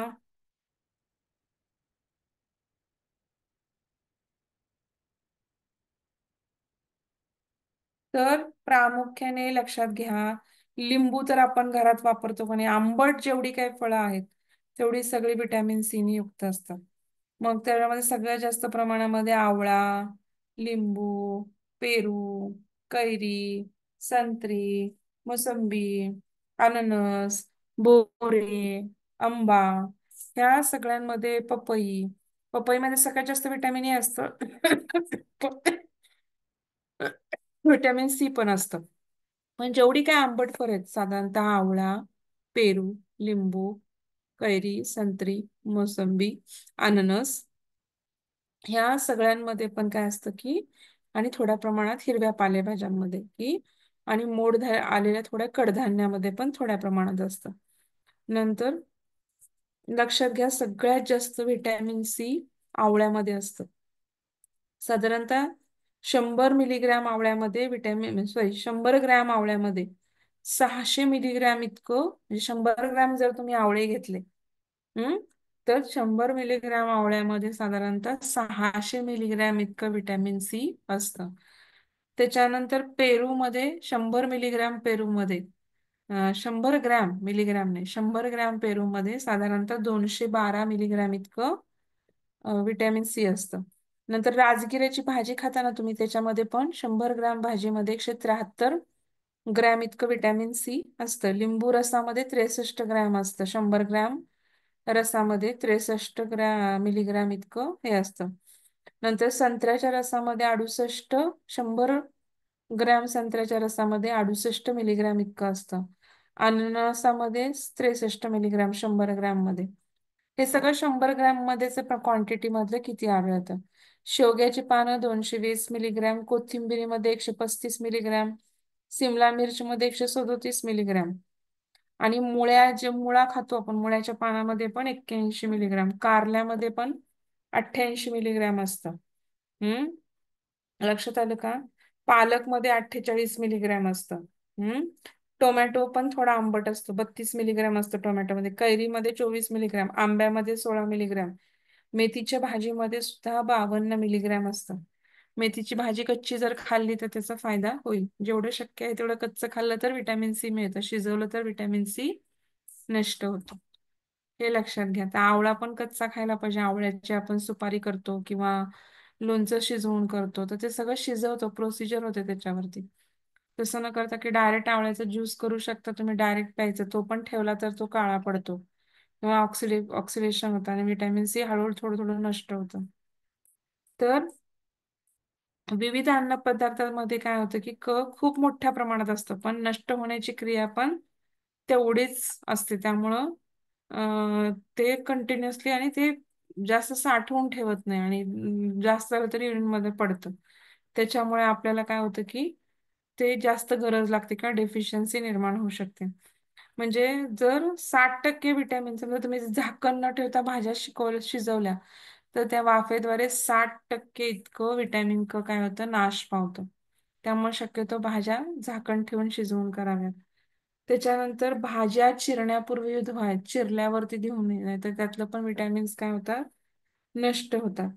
तर प्रामुख्याने लक्षात घ्या, लिंबू तर आपण घरात वापरतो पण आंबट जेवढी काही फळं आहेत तेवढी सगळी व्हिटॅमिन सी ने युक्त असतात. मग त्याच्यामध्ये सगळ्यात जास्त प्रमाणामध्ये आवळा, लिंबू, पेरू, कैरी, संत्री, मोसंबी, अननस, बोरे, आंबा, ह्या सगळ्यांमध्ये पपई, पपईमध्ये सगळ्यात जास्त व्हिटॅमिन ए असतं. व्हिटॅमिन सी पण असतं. पण जेवढी काय आंबट फळं आहेत साधारणतः आवळा, पेरू, लिंबू, कैरी, संत्री, मोसंबी, अननस, ह्या सगळ्यांमध्ये पण काय असतं की, आणि थोड्या प्रमाणात हिरव्या पालेभाज्यांमध्ये की, आणि मोड आलेल्या थोड्या कडधान्यामध्ये पण थोड्या प्रमाणात असतं. नंतर लक्षात घ्या, सगळ्यात जास्त व्हिटॅमिन सी आवळ्यामध्ये असतं. साधारणतः 100 मिलीग्रॅम आवळ्यामध्ये व्हिटॅमिन, सॉरी, 100 ग्रॅम आवळ्यामध्ये 600 मिलीग्रॅम इतकं, म्हणजे 100 ग्रॅम जर तुम्ही आवळे घेतले, हम्म, तर 100 मिलीग्रॅम आवळ्यामध्ये साधारणतः 600 मिलीग्रॅम इतकं व्हिटॅमिन सी असतं. त्याच्यानंतर पेरूमध्ये 100 मिलीग्रॅम, पेरूमध्ये 100 ग्रॅम, मिलीग्रॅम नाही, 100 ग्रॅम पेरूमध्ये साधारणतः 212 मिलीग्रॅम इतकं व्हिटॅमिन सी असतं. नंतर राजगिऱ्याची भाजी खाताना तुम्ही, त्याच्यामध्ये पण 100 ग्रॅम भाजीमध्ये 173 ग्रॅम इतकं व्हिटॅमिन सी असतं. लिंबू रसामध्ये 63 ग्रॅम असतं. 100 ग्रॅम रसामध्ये 63 मिलीग्रॅम इतकं हे असतं. नंतर संत्र्याच्या रसामध्ये 68, 100 ग्रॅम संत्र्याच्या रसामध्ये 68 मिलीग्रॅम इतकं असतं. अननसामध्ये 63 मिलीग्रॅम 100 ग्रॅम मध्ये. हे सगळं 100 ग्रॅम मध्येच क्वांटिटी मधलं किती आढळतं. शेवग्याची पानं 220 मिलीग्रॅम, कोथिंबिरीमध्ये 135 मिलीग्रॅम, सिमला मिरची मध्ये 137 मिलीग्रॅम, आणि मुळा खातो आपण, मुळ्याच्या पानामध्ये पण 81 मिलीग्रॅम, कारल्यामध्ये पण 88 मिलीग्रॅम असतं. हम्म, लक्षात आलं का? पालकमध्ये 48 मिलीग्रॅम असतं. हम्म, टोमॅटो पण थोडा आंबट असतो, 32 मिलीग्रॅम असतं टोमॅटोमध्ये. कैरीमध्ये 24 मिलीग्रॅम, आंब्यामध्ये 16 मिलीग्रॅम, मेथीच्या भाजीमध्ये सुद्धा 52 मिलीग्रॅम असतं. मेथीची भाजी कच्ची जर खाल्ली तर त्याचा फायदा होईल. जेवढं शक्य आहे तेवढं कच्चं खाल्लं तर व्हिटॅमिन सी मिळतं, शिजवलं तर व्हिटॅमिन सी नष्ट होतं. हे लक्षात घ्या. तर आवळा पण कच्चा खायला पाहिजे. आवळ्याची आपण सुपारी करतो किंवा लोणचं शिजवून करतो, तर ते सगळं शिजवतो, प्रोसिजर होते त्याच्यावरती. तसं न करता की डायरेक्ट आवळ्याचा ज्यूस करू शकता तुम्ही, डायरेक्ट प्यायचा, तो पण ठेवला तर तो काळा पडतो किंवा ऑक्सिडेशन होतं आणि व्हिटॅमिन सी हळूहळू थोडं थोडं नष्ट होतं. तर विविध अन्नपदार्थांमध्ये काय होतं की खूप मोठ्या प्रमाणात असतं, पण नष्ट होण्याची क्रिया पण तेवढीच असते. त्यामुळं ते कंटिन्युअसली, आणि ते जास्त साठवून ठेवत नाही, आणि जास्त झालं तरी मध्ये पडतं. त्याच्यामुळे आपल्याला काय होतं की ते जास्त गरज लागते किंवा डेफिशियन्सी निर्माण होऊ शकते. म्हणजे जर 60% विटॅमिन, समजा तुम्ही झाकण न ठेवता भाज्या शिजवल्या, तर त्या वाफेद्वारे 60% इतकं विटॅमिन क काय होतं, नाश पावतं. त्यामुळे शक्यतो भाज्या झाकण ठेवून शिजवून कराव्यात. त्याच्यानंतर भाज्या चिरण्यापूर्वी धुवायत, चिरल्यावरती धुवू नये, नाहीतर त्यातलं पण विटॅमिन्स काय होतात, नष्ट होतात.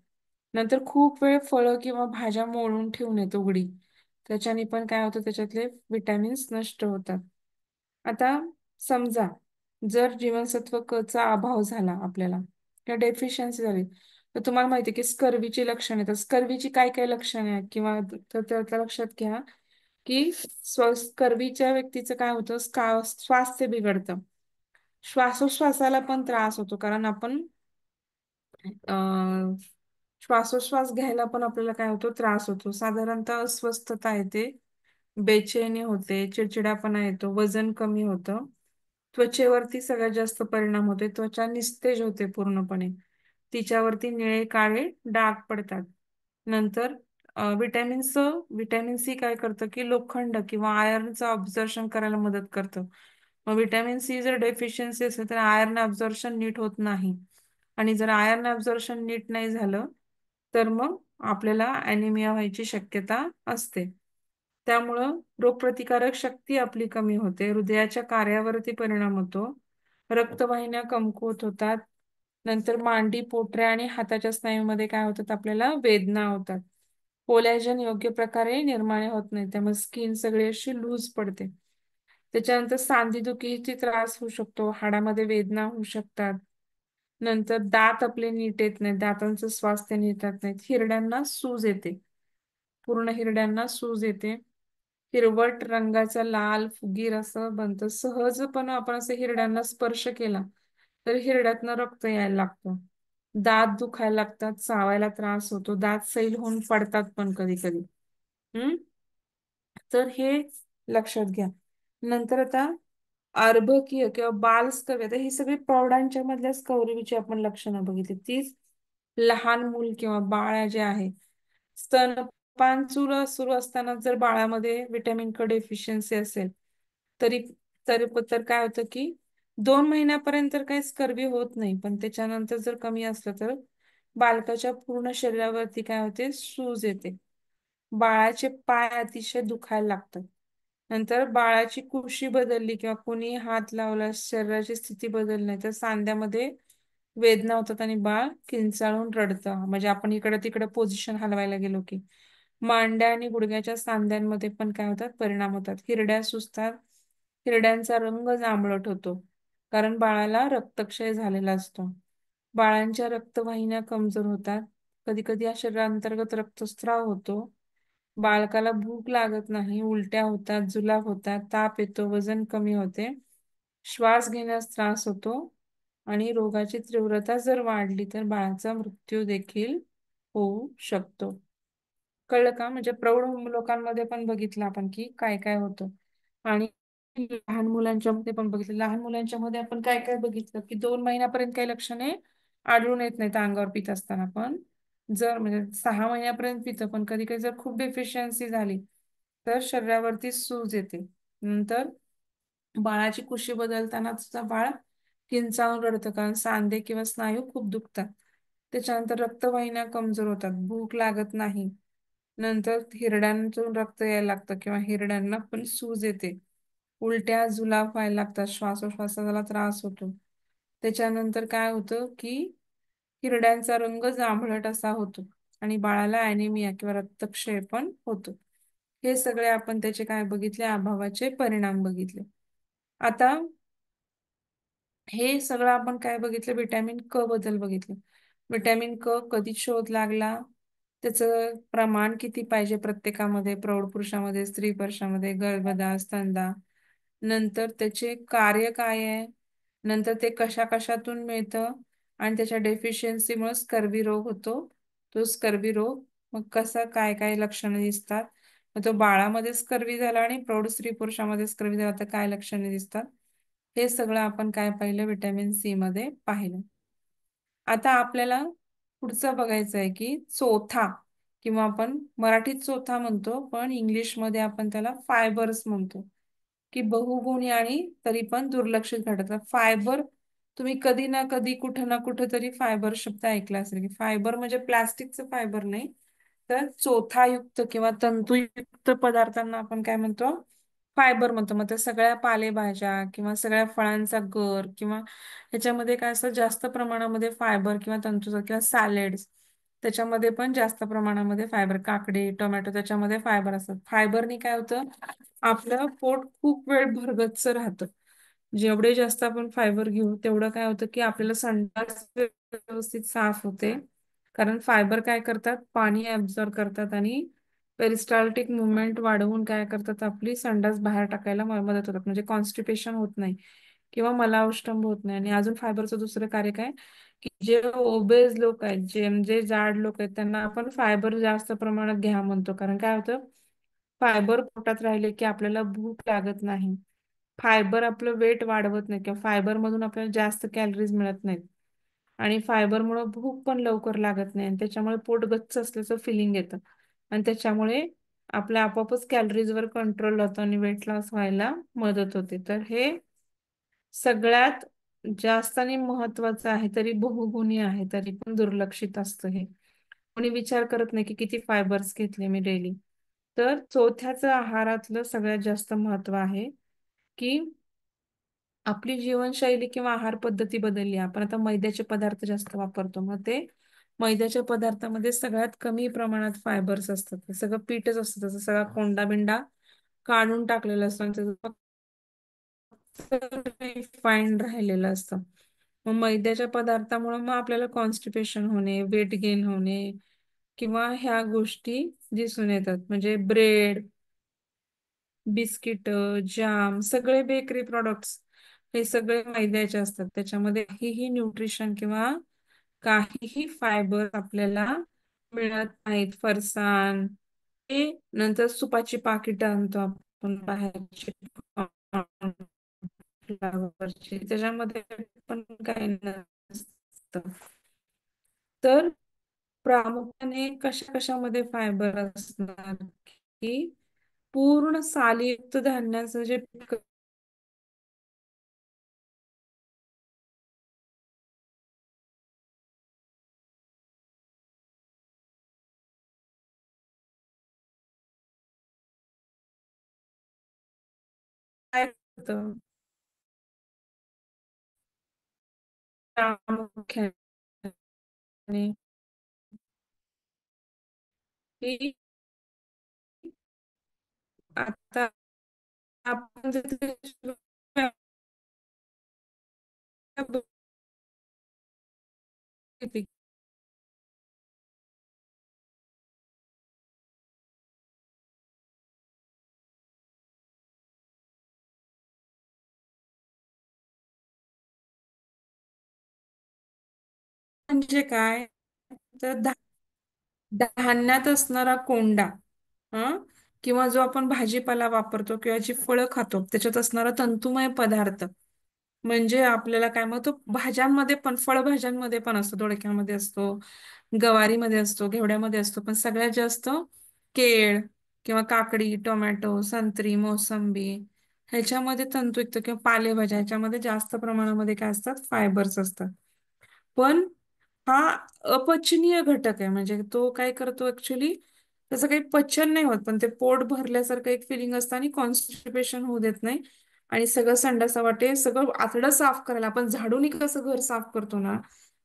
नंतर खूप वेळ फळं किंवा भाज्या मोळून ठेवू नयेत उघडी, त्याच्याने पण काय होतं, त्याच्यातले विटॅमिन्स नष्ट होतात. आता समजा जर जीवनसत्व क चा अभाव झाला आपल्याला किंवा डेफिशियन्सी झाली, तर तुम्हाला माहिती आहे की स्कर्वीची लक्षणे. तर स्कर्वीची काय काय लक्षणे आहेत किंवा तर त्याच्या लक्षात घ्या की स्कर्वीच्या व्यक्तीचं काय होतं, स्वास्थ्य बिघडतं, श्वासोश्वासाला पण त्रास होतो, कारण आपण अं श्वासोश्वास घ्यायला पण आपल्याला काय होतो, त्रास होतो. साधारणतः अस्वस्थता येते, बेचैनी होते, चिडचिडापणा येतो, वजन कमी होतं. त्वचेवरती सगळ्यात जास्त परिणाम होते, त्वचा निस्तेज होते पूर्णपणे, तिच्यावरती निळे काळे डाग पडतात. नंतर विटॅमिन सी काय करतं की लोखंड किंवा आयर्नचं ऑब्झर्शन करायला मदत करतं. मग विटॅमिन सी जर डेफिशियन्सी असेल तर आयर्न ॲब्झॉर्प्शन नीट होत नाही, आणि जर आयर्न ॲब्झॉर्प्शन नीट नाही झालं तर मग आपल्याला ॲनिमिया व्हायची शक्यता असते. त्यामुळं रोगप्रतिकारक शक्ती आपली कमी होते, हृदयाच्या कार्यावरती परिणाम होतो, रक्तवाहिन्या कमकुवत होतात. नंतर मांडी, पोटऱ्या आणि हाताच्या स्नायूमध्ये काय होतात, आपल्याला वेदना होतात. कोलॅजन योग्य प्रकारे निर्माण होत नाही, त्यामुळे स्किन सगळी अशी लूज पडते. त्याच्यानंतर सांधेदुखीची त्रास होऊ शकतो, हाडामध्ये वेदना होऊ शकतात. नंतर दात आपले नीट येत नाहीत, दातांचं स्वास्थ्य नीट राहत नाहीत, हिरड्यांना सूज येते, पूर्ण हिरड्यांना सूज येते. हिरवट रंगाचा लाल फुगीर असं बनतं. सहज पण आपण असं हिरड्यांना स्पर्श केला तर हिरड्यातनं रक्त यायला लागतं. दात दुखायला लागतात, चावायला त्रास होतो, दात सैल होऊन पडतात पण कधी कधी. हम्म तर हे लक्षात घ्या. नंतर आता अर्भकीय किंवा बालस्कव्य, आता ही सगळी प्रौढांच्या मधल्या स्कव्रवीची आपण लक्षणं बघितली. तीच लहान मूल किंवा बाळ जे आहे, स्तनपान सुरू असताना जर बाळामध्ये विटॅमिन क डेफिशियन्सी असेल तरी तरी तर काय होतं की 2 महिन्यापर्यंत तर काही स्कर्वी होत नाही, पण त्याच्यानंतर जर कमी असलं तर बालकाच्या पूर्ण शरीरावरती काय होते, सूज येते. बाळाचे पाय अतिशय दुखायला लागतात. नंतर बाळाची कुशी बदलली किंवा कोणी हात लावला, शरीराची स्थिती बदलली नाही तर सांध्यामध्ये वेदना होतात आणि बाळ किंचाळून रडतं. म्हणजे आपण इकडे तिकडे पोझिशन हलवायला गेलो की मांड्या आणि गुडघ्याच्या सांध्यांमध्ये पण काय होतात, परिणाम होतात. हिरड्या सुजतात, हिरड्यांचा रंग जांभळट होतो, कारण बाळाला रक्तक्षय झालेला असतो. बाळांच्या रक्तवाहिन्या कमजोर होतात, कधी कधी या शरीरांतर्गत रक्तस्राव होतो. बालकाला भूक लागत नाही, उलट्या होतात, जुलाब होतात, ताप येतो, वजन कमी होते, श्वास घेण्यास त्रास होतो आणि रोगाची तीव्रता जर वाढली तर बाळाचा मृत्यू देखील होऊ शकतो. कळलं का? म्हणजे प्रौढ लोकांमध्ये पण बघितलं आपण की काय काय होतं. आणि लहान मुलांच्या मध्ये पण बघितलं. लहान मुलांच्या मध्ये आपण काय काय बघितलं की 2 महिन्यापर्यंत काही लक्षणे आढळून येत नाहीत अंगावर पित असताना, पण जर म्हणजे 6 महिन्यापर्यंत पितं, पण कधी कधी जर खूप डेफिशियन्सी झाली तर शरीरावरती सूज येते. नंतर बाळाची कुशी बदलताना सुद्धा बाळ किंचाळून रडतं, कारण सांधे किंवा स्नायू खूप दुखतात. त्याच्यानंतर रक्तवाहिन्या कमजोर होतात, भूक लागत नाही. नंतर हिरड्यांतून रक्त यायला लागतं किंवा हिरड्यांना पण सूज येते. उलट्या, जुलाब व्हायला लागतात, श्वासोश्वासाला त्रास होतो. त्याच्यानंतर काय होतं की हिरड्यांचा रंग जांभळट असा होतो आणि बाळाला ॲनिमिया किंवा रक्तक्षय पण होतो. हे सगळे आपण त्याचे काय बघितले, अभावाचे परिणाम बघितले. आता हे सगळं आपण काय बघितलं, विटॅमिन क बद्दल बघितलं. विटॅमिन क कधी शोध लागला, त्याचं प्रमाण किती पाहिजे प्रत्येकामध्ये, प्रौढ पुरुषामध्ये, स्त्री पुरुषामध्ये, गर्भधार, स्तनदा, नंतर त्याचे कार्य काय आहे, नंतर ते कशा कशातून मिळतं आणि त्याच्या डेफिशियन्सीमुळे स्कर्वी रोग होतो. तो स्कर्वी रोग मग कसा, काय काय लक्षणे दिसतात, मग तो बाळामध्ये स्कर्वी झाला आणि प्रौढ स्त्री पुरुषामध्ये स्कर्वी झाला तर काय लक्षणे दिसतात, हे सगळं आपण काय पाहिलं, विटॅमिन सी मध्ये पाहिलं. आता आपल्याला पुढचं बघायचं आहे की चोथा, किंवा आपण मराठीत चोथा म्हणतो पण इंग्लिशमध्ये आपण त्याला फायबर्स म्हणतो, की बहुगुणी आणि तरी पण दुर्लक्षित घटक फायबर. तुम्ही कधी ना कधी कुठं ना कुठं तरी फायबर शब्द ऐकला असेल, की फायबर म्हणजे प्लास्टिकचं फायबर नाही, तर चोथायुक्त किंवा तंतुयुक्त पदार्थांना आपण काय म्हणतो, फायबर म्हणतो. मग त्या सगळ्या पालेभाज्या किंवा सगळ्या फळांचा गर किंवा ह्याच्यामध्ये काय असतं, जास्त प्रमाणामध्ये फायबर किंवा तंतूचा, किंवा सॅलेड्स त्याच्यामध्ये पण जास्त प्रमाणामध्ये फायबर, काकडी, टोमॅटो त्याच्यामध्ये फायबर असतात. फायबरनी काय होतं, आपलं पोट खूप वेळ भरगच्च राहतं. जेवढे जास्त आपण फायबर घेऊ तेवढं काय होतं की आपल्याला संडास व्यवस्थित साफ होते, कारण फायबर काय करतात, पाणी ऍब्झॉर्ब करतात आणि पेरिस्टाल्टिक मुवमेंट वाढवून काय करतात, आपली संडास बाहेर टाकायला मदत होतात, म्हणजे कॉन्स्टिपेशन होत नाही किंवा मलावष्टंभ होत नाही. आणि अजून फायबरचं दुसरं कार्य काय, की जे ओबेज लोक आहेत, जे म्हणजे जाड लोक आहेत, त्यांना आपण फायबर जास्त प्रमाणात घ्या म्हणतो, कारण काय होतं, फायबर पोटात राहिले की आपल्याला भूक लागत नाही. फायबर आपलं वेट वाढवत नाही किंवा फायबर मधून आपल्याला जास्त कॅलरीज मिळत नाहीत आणि फायबरमुळे भूक पण लवकर लागत नाही आणि त्याच्यामुळे पोट गच्च असल्याचं फिलिंग येतं आणि त्याच्यामुळे आपल्या आपोआपच कॅलरीजवर कंट्रोल होतो आणि वेट लॉस व्हायला मदत होते. तर हे सगळ्यात जास्त आणि महत्वाचं आहे, तरी बहुगुणी आहे तरी पण दुर्लक्षित असतं हे. कोणी विचार करत नाही की किती फायबर्स घेतले मी डेली. तर चौथ्याचं आहारातलं सगळ्यात जास्त महत्व आहे की आपली जीवनशैली किंवा आहार पद्धती बदलली. आपण आता मैद्याचे पदार्थ जास्त वापरतो. मग ते मैद्याच्या पदार्थामध्ये सगळ्यात कमी प्रमाणात फायबर्स असतात. ते सगळं पीठच असतं. त्याचा सगळा कोंडा-बिंडा काढून टाकलेला असतो आणि त्याचं रिफाईंड राहिलेलं असतं. मग मैद्याच्या पदार्थामुळे मग आपल्याला कॉन्स्टिपेशन होणे, वेट गेन होणे किंवा ह्या गोष्टी दिसून येतात. म्हणजे ब्रेड, बिस्किट, जॅम, सगळे बेकरी प्रॉडक्ट्स हे सगळे मैद्याचे असतात. त्याच्यामध्ये काहीही न्यूट्रिशन किंवा काहीही फायबर आपल्याला मिळत नाहीत. फरसाण हे नंतर सुपाची पाकिटं आणतो आपण बाहेरची फ्लावरची, त्याच्यामध्ये पण काही नसतं. तर प्रामुख्याने कशा कशामध्ये फायबर असणार की पूर्ण सालीयुक्त धान्याचं जे पीक काय होतं प्रामुख्याने की आता आपण जर म्हणजे काय तर धान्यात असणारा कोंडा, हा, किंवा जो आपण भाजीपाला वापरतो किंवा जी फळं खातो त्याच्यात असणारा तंतुमय पदार्थ, म्हणजे आपल्याला काय मग तो भाज्यांमध्ये पण फळभाज्यांमध्ये पण असतो, दोडक्यामध्ये असतो, गवारीमध्ये असतो, घेवड्यामध्ये असतो, पण सगळ्यात जास्त केळ किंवा काकडी, टोमॅटो, संत्री, मोसंबी ह्याच्यामध्ये तंतुयुक्त किंवा पालेभाज्या ह्याच्यामध्ये जास्त प्रमाणामध्ये काय असतात फायबर्स असतात. पण हा अपचनीय घटक आहे, म्हणजे तो काय करतो ऍक्च्युली त्याचं काही पचन नाही होत, पण ते पोट भरल्यासारखं एक फिलिंग असतं आणि कॉन्स्टिपेशन होऊ देत नाही आणि सगळं संडासा वाटे सगळं आतडं साफ करायला आपण झाडूनी कसं घर साफ करतो ना,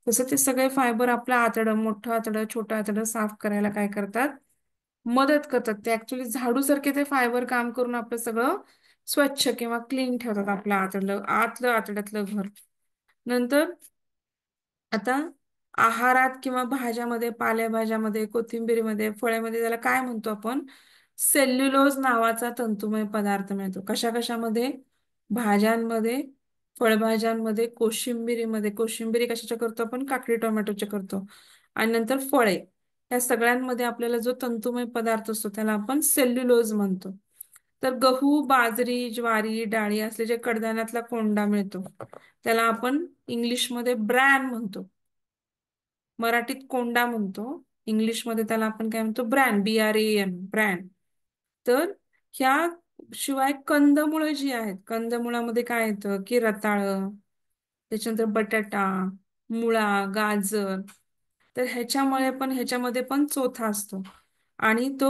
तसं ते सगळे फायबर आपलं आतडं, मोठं आतडं, छोटं आतडं साफ करायला काय करतात, मदत करतात. ते ऍक्च्युली झाडू सारखे ते फायबर काम करून आपलं सगळं स्वच्छ किंवा क्लीन ठेवतात आपलं आतलं आतड्यातलं घर. नंतर आता आहारात किंवा भाज्यामध्ये, पालेभाज्यामध्ये, कोथिंबीरीमध्ये, फळ्यामध्ये त्याला काय म्हणतो आपण, सेल्युलोज नावाचा तंतुमय पदार्थ मिळतो. कशा कशामध्ये, भाज्यांमध्ये, फळभाज्यांमध्ये, कोशिंबिरीमध्ये. कोशिंबिरी कशाच्या करतो आपण, काकडी टोमॅटोच्या करतो. आणि नंतर फळे, या सगळ्यांमध्ये आपल्याला जो तंतुमय पदार्थ असतो त्याला आपण सेल्युलोज म्हणतो. तर गहू, बाजरी, ज्वारी, डाळी असले जे कडधान्यातला कोंडा मिळतो त्याला आपण इंग्लिशमध्ये ब्रॅन म्हणतो. मराठीत कोंडा म्हणतो, इंग्लिशमध्ये त्याला आपण काय म्हणतो, ब्रॅन, BRAN, ब्रॅन. तर ह्या शिवाय कंदमुळं जी आहेत, कंदमुळामध्ये काय येतं की रताळं, त्याच्यानंतर बटाटा, मुळा, गाजर, तर ह्याच्यामध्ये पण चोथा असतो. आणि तो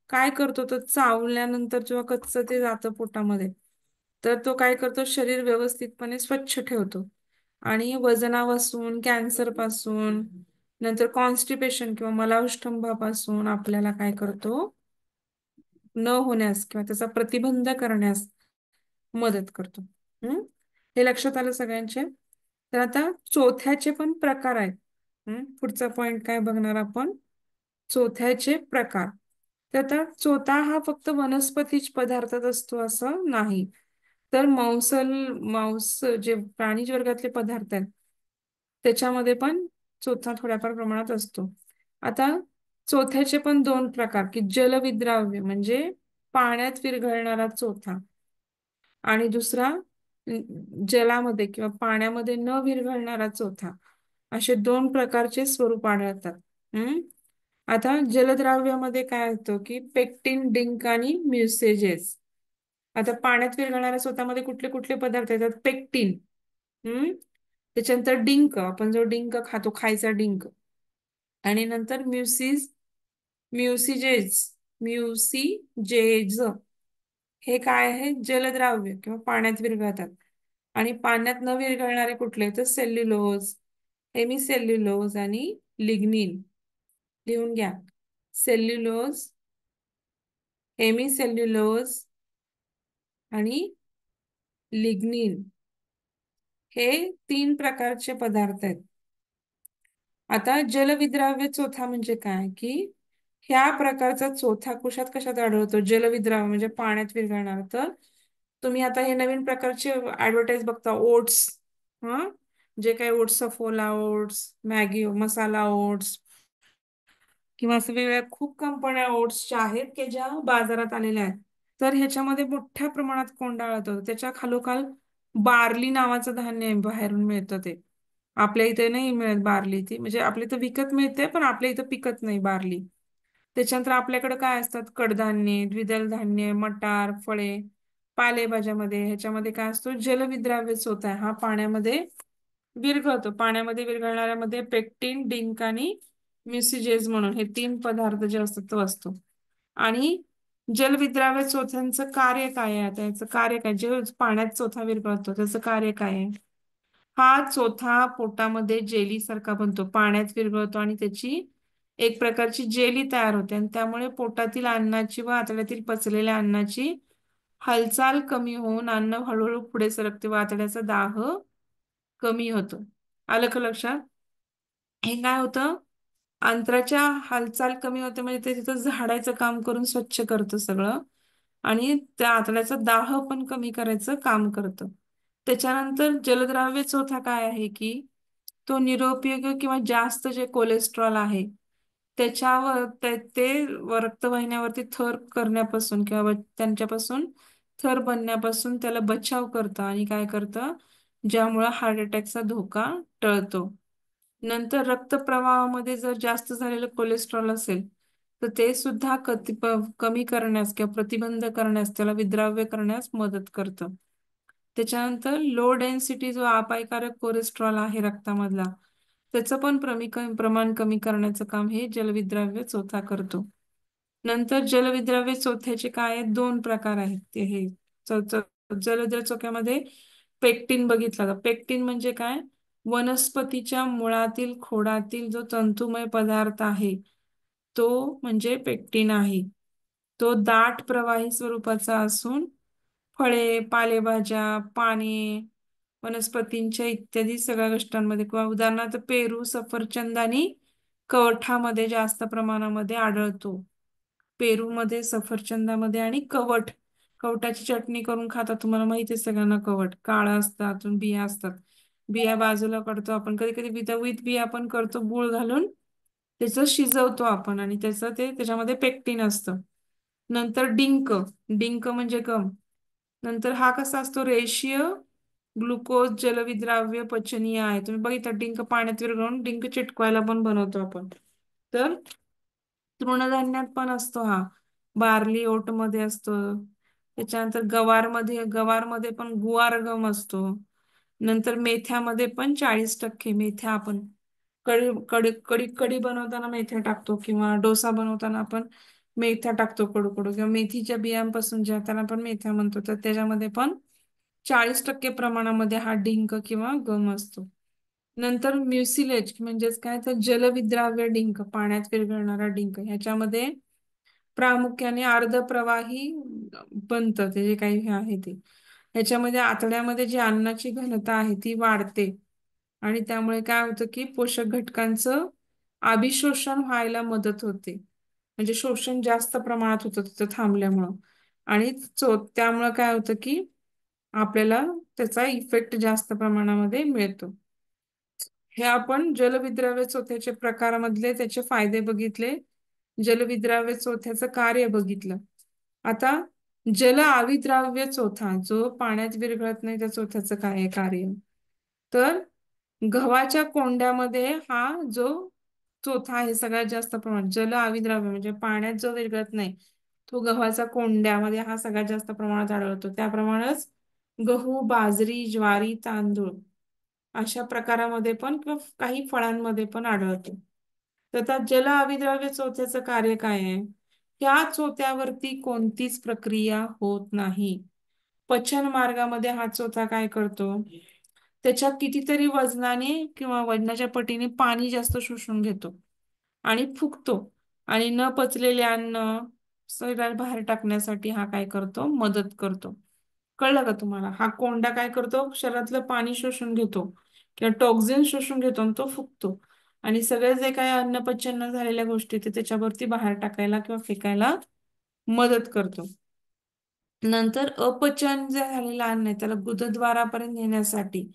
काय करतो, तर चावल्यानंतर जेव्हा कच्चं ते जातं पोटामध्ये, तर तो काय करतो, शरीर व्यवस्थितपणे स्वच्छ ठेवतो आणि वजनापासून, कॅन्सर पासून, नंतर कॉन्स्टिपेशन किंवा मलावष्टंभापासून आपल्याला काय करतो, न होण्यास किंवा त्याचा प्रतिबंध करण्यास मदत करतो. हम्म हे लक्षात आलं सगळ्यांचे. तर आता चोथ्याचे पण प्रकार आहेत. पुढचा पॉइंट काय बघणार आपण, चोथ्याचे प्रकार. तर आता चोथा हा फक्त वनस्पतीच पदार्थात असतो असं नाही, तर मांस जे प्राणी वर्गातले पदार्थ आहेत त्याच्यामध्ये पण चोथा थोड्याफार प्रमाणात असतो. आता चोथ्याचे पण दोन प्रकार, की जलविद्राव्य म्हणजे पाण्यात विरघळणारा चोथा, आणि दुसरा जलामध्ये किंवा पाण्यामध्ये न विरघळणारा चोथा, असे दोन प्रकारचे स्वरूप आढळतात. हम्म आता जलद्राव्यामध्ये काय होतं की पेक्टिन, डिंक आणि म्युसेजेस. आता पाण्यात विरघळणाऱ्या स्वतःमध्ये कुठले कुठले पदार्थ येतात, पेक्टिन, त्याच्यानंतर डिंक, आपण जो डिंक खातो, खायचा डिंक, आणि नंतर म्युसिजेज म्युसिजेज हे काय आहे, जलद्राव्य किंवा पाण्यात विरघळतात. आणि पाण्यात न विरघळणारे कुठले तर सेल्युलोज, हेमिसेल्युलोज आणि लिग्निन. लिहून घ्या. सेल्युलोज, हेमिसेल्युलोज आणि लिग्निन हे 3 प्रकारचे पदार्थ आहेत. आता जलविद्राव्य चोथा म्हणजे काय की ह्या प्रकारचा चोथा कशात आढळतो? जलविद्राव्य म्हणजे पाण्यात विरघळणार. तर तुम्ही आता हे नवीन प्रकारचे ऍडव्हर्टाईज बघता, ओट्स, हा, जे काही ओट्स, सफोला ओट्स, मॅगी मसाला ओट्स, किंवा असं वेगवेगळ्या खूप कंपन्या ओट्सच्या आहेत की ज्या बाजारात आलेल्या आहेत. तर ह्याच्यामध्ये मोठ्या प्रमाणात कोंडा आढळतो. त्याच्या खालोखाल बार्ली नावाचं धान्य आहे, बाहेरून मिळतं ते. आपल्या इथे नाही मिळत बार्ली, ती म्हणजे आपल्या इथं विकत मिळते पण आपल्या इथं पिकत नाही बार्ली. त्याच्यानंतर आपल्याकडे काय असतात? कडधान्ये, द्विदल धान्य, मटार, फळे, पालेभाज्यामध्ये ह्याच्यामध्ये काय असतो? जलविद्राव्यच होत आहे. हा पाण्यामध्ये विरघळतो. पाण्यामध्ये विरघळणाऱ्यामध्ये पेक्टिन, डिंक आणि म्युसिजेज म्हणून हे 3 पदार्थ जे असतात तो असतो. आणि जलविद्राव्य चोथ्यांचं कार्य काय आहे? त्याचं कार्य काय? जे पाण्यात चोथा विरघळतो त्याचं कार्य काय आहे? हा चोथा पोटामध्ये जेली सारखा बनतो, पाण्यात विरघळतो आणि त्याची एक प्रकारची जेली तयार होते आणि त्यामुळे पोटातील अन्नाची व आतड्यातील पचलेल्या अन्नाची हालचाल कमी होऊन अन्न हळूहळू पुढे सरकते व आतड्याचा दाह कमी होतो. आलं का लक्षात? हे काय होतं? अंतराच्या हालचाल कमी होते म्हणजे ते तिथं झाडायचं काम करून स्वच्छ करतं सगळं आणि त्या आतड्याचा दाह पण कमी करायचं काम करतं. त्याच्यानंतर जलद्राव्य चौथा काय आहे की तो निरुपयोगी किंवा जास्त जे कोलेस्ट्रॉल आहे त्याच्यावर ते रक्तवाहिन्यावरती थर करण्यापासून किंवा त्यांच्यापासून थर बनण्यापासून त्याला बचाव करतं आणि काय करतं, ज्यामुळे हार्ट अटॅकचा धोका टळतो. नंतर रक्तप्रवाहामध्ये जर जास्त झालेलं कोलेस्ट्रॉल असेल तर ते सुद्धा कमी करण्यास किंवा प्रतिबंध करण्यास, त्याला विद्राव्य करण्यास मदत करतं. त्याच्यानंतर लो डेन्सिटी जो अपायकारक कोलेस्ट्रॉल आहे रक्तामधला त्याचं पण प्रमाण कमी करण्याचं काम हे जलविद्राव्य चोथा करतो. नंतर जलविद्राव्य चोथ्याचे काय आहेत? 2 प्रकार आहेत ते हे जलविद्राव्य चोथ्यामध्ये पेक्टिन बघितला. पेक्टिन म्हणजे काय? वनस्पतीच्या मुळातील खोडातील जो तंतुमय पदार्थ आहे तो म्हणजे पेक्टिन आहे. तो दाट प्रवाही स्वरूपाचा असून फळे, पालेभाज्या, पाने, वनस्पतींच्या इत्यादी सगळ्या गोष्टांमध्ये किंवा उदाहरणार्थ पेरू, सफरचंद आणि कवठामध्ये जास्त प्रमाणामध्ये आढळतो. पेरूमध्ये, सफरचंदामध्ये आणि कवटाची चटणी करून खातात. तुम्हाला माहिती आहे सगळ्यांना, कवट काळा असतात, आतून बिया असतात. बिया बाजूला काढतो आपण, कधी कधी विदाऊट बिया पण करतो, गूळ घालून त्याचं शिजवतो आपण आणि त्याच्यामध्ये पेक्टिन असतं. नंतर डिंक, डिंक म्हणजे गम. नंतर हा कसा असतो? रेषीय ग्लुकोज जलविद्राव्य पचनीय आहे. तुम्ही बघितलं डिंक पाण्यात विरघळून डिंक चिटकवायला पण बनवतो आपण. तर तृणधान्यात पण असतो हा, बार्ली ओट मध्ये असतो. त्याच्यानंतर गवारमध्ये पण गुवार गम असतो. नंतर मेथ्यामध्ये पण 40% मेथ्या आपण कढी कढी कढी कढी बनवताना मेथ्या टाकतो किंवा डोसा बनवताना आपण मेथ्या टाकतो कडू कडू, किंवा मेथीच्या बियांपासून ज्या त्याला आपण मेथ्या म्हणतो. तर त्याच्यामध्ये पण 40% प्रमाणामध्ये हा डिंक किंवा गम असतो. नंतर म्युसिलेज म्हणजेच काय तर जलविद्राव्य डिंक, पाण्यात विरघळणारा डिंक, ह्याच्यामध्ये प्रामुख्याने अर्धप्रवाही बनतं ते जे काही हे आहे ते. ह्याच्यामध्ये आतड्यामध्ये जी अन्नाची घनता आहे ती वाढते आणि त्यामुळे काय होतं की पोषक घटकांचं अभिशोषण व्हायला मदत होते. म्हणजे शोषण जास्त प्रमाणात होतं तिथं थांबल्यामुळं. आणि त्यामुळं काय होतं की आपल्याला त्याचा इफेक्ट जास्त प्रमाणामध्ये मिळतो. हे आपण जलविद्राव्य चोथ्याचे प्रकारामधले त्याचे फायदे बघितले, जलविद्राव्य चोथ्याचं कार्य बघितलं. आता जल अविद्राव्य चोथा, जो पाण्यात विरघळत नाही, त्या चोथ्याचं काय आहे कार्य? तर गव्हाच्या कोंड्यामध्ये हा जो चोथा आहे सगळ्यात जास्त प्रमाणात, जल अविद्राव्य म्हणजे पाण्यात जो विरघळत नाही तो गव्हाच्या कोंड्यामध्ये हा सगळ्यात जास्त प्रमाणात आढळतो. त्याप्रमाणेच गहू, बाजरी, ज्वारी, तांदूळ अशा प्रकारामध्ये पण किंवा काही फळांमध्ये पण आढळतो. तर त्या जल अविद्राव्य चोथ्याचं कार्य काय आहे? त्या चोथ्यावरती कोणतीच प्रक्रिया होत नाही. पचन मार्गामध्ये हा चोथा काय करतो, त्याच्या कितीतरी वजनाने किंवा वजनाच्या पटीने पाणी जास्त शोषून घेतो आणि फुगतो आणि न पचलेले अन्न शरीरात बाहेर टाकण्यासाठी हा काय करतो, मदत करतो. कळलं का तुम्हाला? हा कोंडा काय करतो, शरीरातलं पाणी शोषून घेतो किंवा टॉक्झिन शोषून घेतो आणि तो फुगतो आणि सगळे जे काही अन्नपचन न झालेल्या गोष्टी ते त्याच्यावरती बाहेर टाकायला किंवा फेकायला मदत करतो. नंतर अपचन जे झालेलं अन्न आहे त्याला गुदद्वारापर्यंत नेण्यासाठी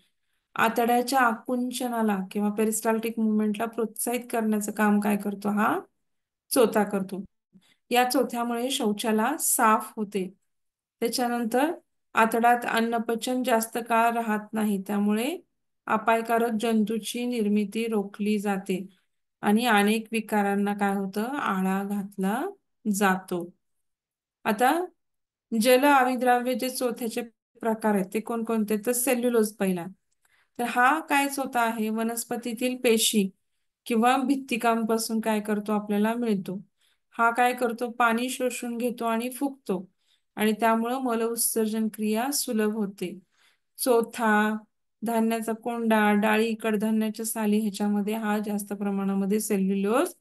आतड्याच्या आकुंचनाला किंवा पेरिस्टाल्टिक मुवमेंटला प्रोत्साहित करण्याचं काम काय करतो, हा चोथा करतो. या चोथ्यामुळे शौचाला साफ होते. त्याच्यानंतर आतड्यात अन्नपचन जास्त काळ राहत नाही, त्यामुळे अपायकारक जंतूची निर्मिती रोखली जाते आणि अनेक विकारांना काय होतं, आळा घातला जातो. आता जल अविद्राव्य जे चोथ्याचे प्रकार आहेत ते कोणकोणते, तर सेल्युलोज पहिला. तर हा काय चोथा आहे, वनस्पतीतील पेशी किंवा भित्तिकांपासून काय करतो, आपल्याला मिळतो. हा काय करतो, पाणी शोषून घेतो आणि फुगतो आणि त्यामुळं मल उत्सर्जन क्रिया सुलभ होते. चोथा, धान्याचा कोंडा, डाळी, कडधान्याच्या साली ह्याच्यामध्ये हा जास्त प्रमाणामध्ये सेल्युलोज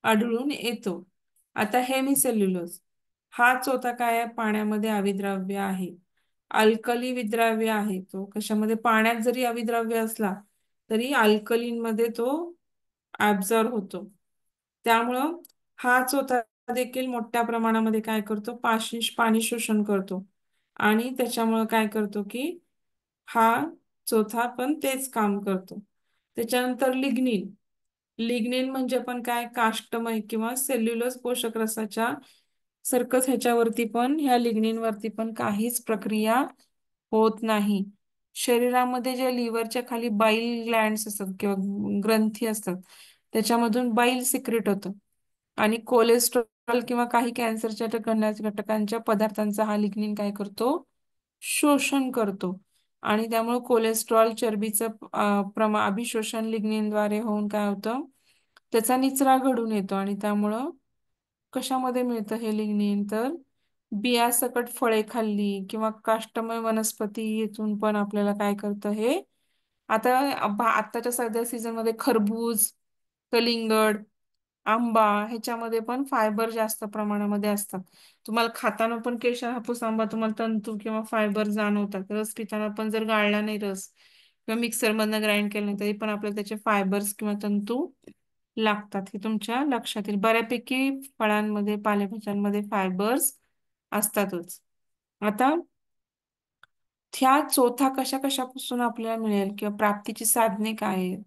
आढळून येतो. आता हेमिसेल्युलोज हा चोथा काय आहे, पाण्यामध्ये अविद्राव्य आहे, अल्कली विद्राव्य आहे. तो कशामध्ये, पाण्यात जरी अविद्राव्य असला तरी अल्कलीन मध्ये तो ऍब्झॉर्ब होतो. त्यामुळं हा चोथा देखील मोठ्या प्रमाणामध्ये काय करतो, पाणी शोषण करतो आणि त्याच्यामुळं काय करतो की हा चोथा पण तेच काम करतो. त्याच्यानंतर लिग्निन. लिग्निन म्हणजे पण काय, काष्टमय किंवा सेल्युलोज पोषक रसाच्या सर्कस ह्याच्यावरती पण, ह्या लिग्निन वरती पण काहीच प्रक्रिया होत नाही. शरीरामध्ये जे लिव्हरच्या खाली बाईल ग्लँड्स असतात किंवा ग्रंथी असतात त्याच्यामधून बाईल सिक्रेट होतं आणि कोलेस्ट्रॉल किंवा काही कॅन्सरच्या घटकांच्या पदार्थांचा हा लिग्निन काय करतो, शोषण करतो आणि त्यामुळे कोलेस्ट्रॉल चरबीचं अभिशोषण लिग्निनद्वारे होऊन काय होतं, त्याचा निचरा घडून येतो आणि त्यामुळं कशामध्ये मिळतं हे लिग्निन, तर बियासकट फळे खाल्ली किंवा काष्टमय वनस्पती येथून पण आपल्याला काय करतं हे. आता आत्ताच्या सध्या सीझन मध्ये खरबूज, कलिंगड, आंबा ह्याच्यामध्ये पण फायबर जास्त प्रमाणामध्ये असतात. तुम्हाला खाताना पण केशर हापूस आंबा तुम्हाला तंतू किंवा फायबर जाणवतात. रस पिताना पण जर गाळला नाही रस किंवा मिक्सर मधनं ग्राइंड केलं नाही तरी पण आपल्याला त्याचे फायबर्स किंवा तंतू लागतात. हे तुमच्या लक्षात येईल. बऱ्यापैकी फळांमध्ये पालेभाज्यांमध्ये फायबर्स असतातच. आता ह्या चोथा कशा कशापासून आपल्याला मिळेल किंवा प्राप्तीची साधने काय आहेत,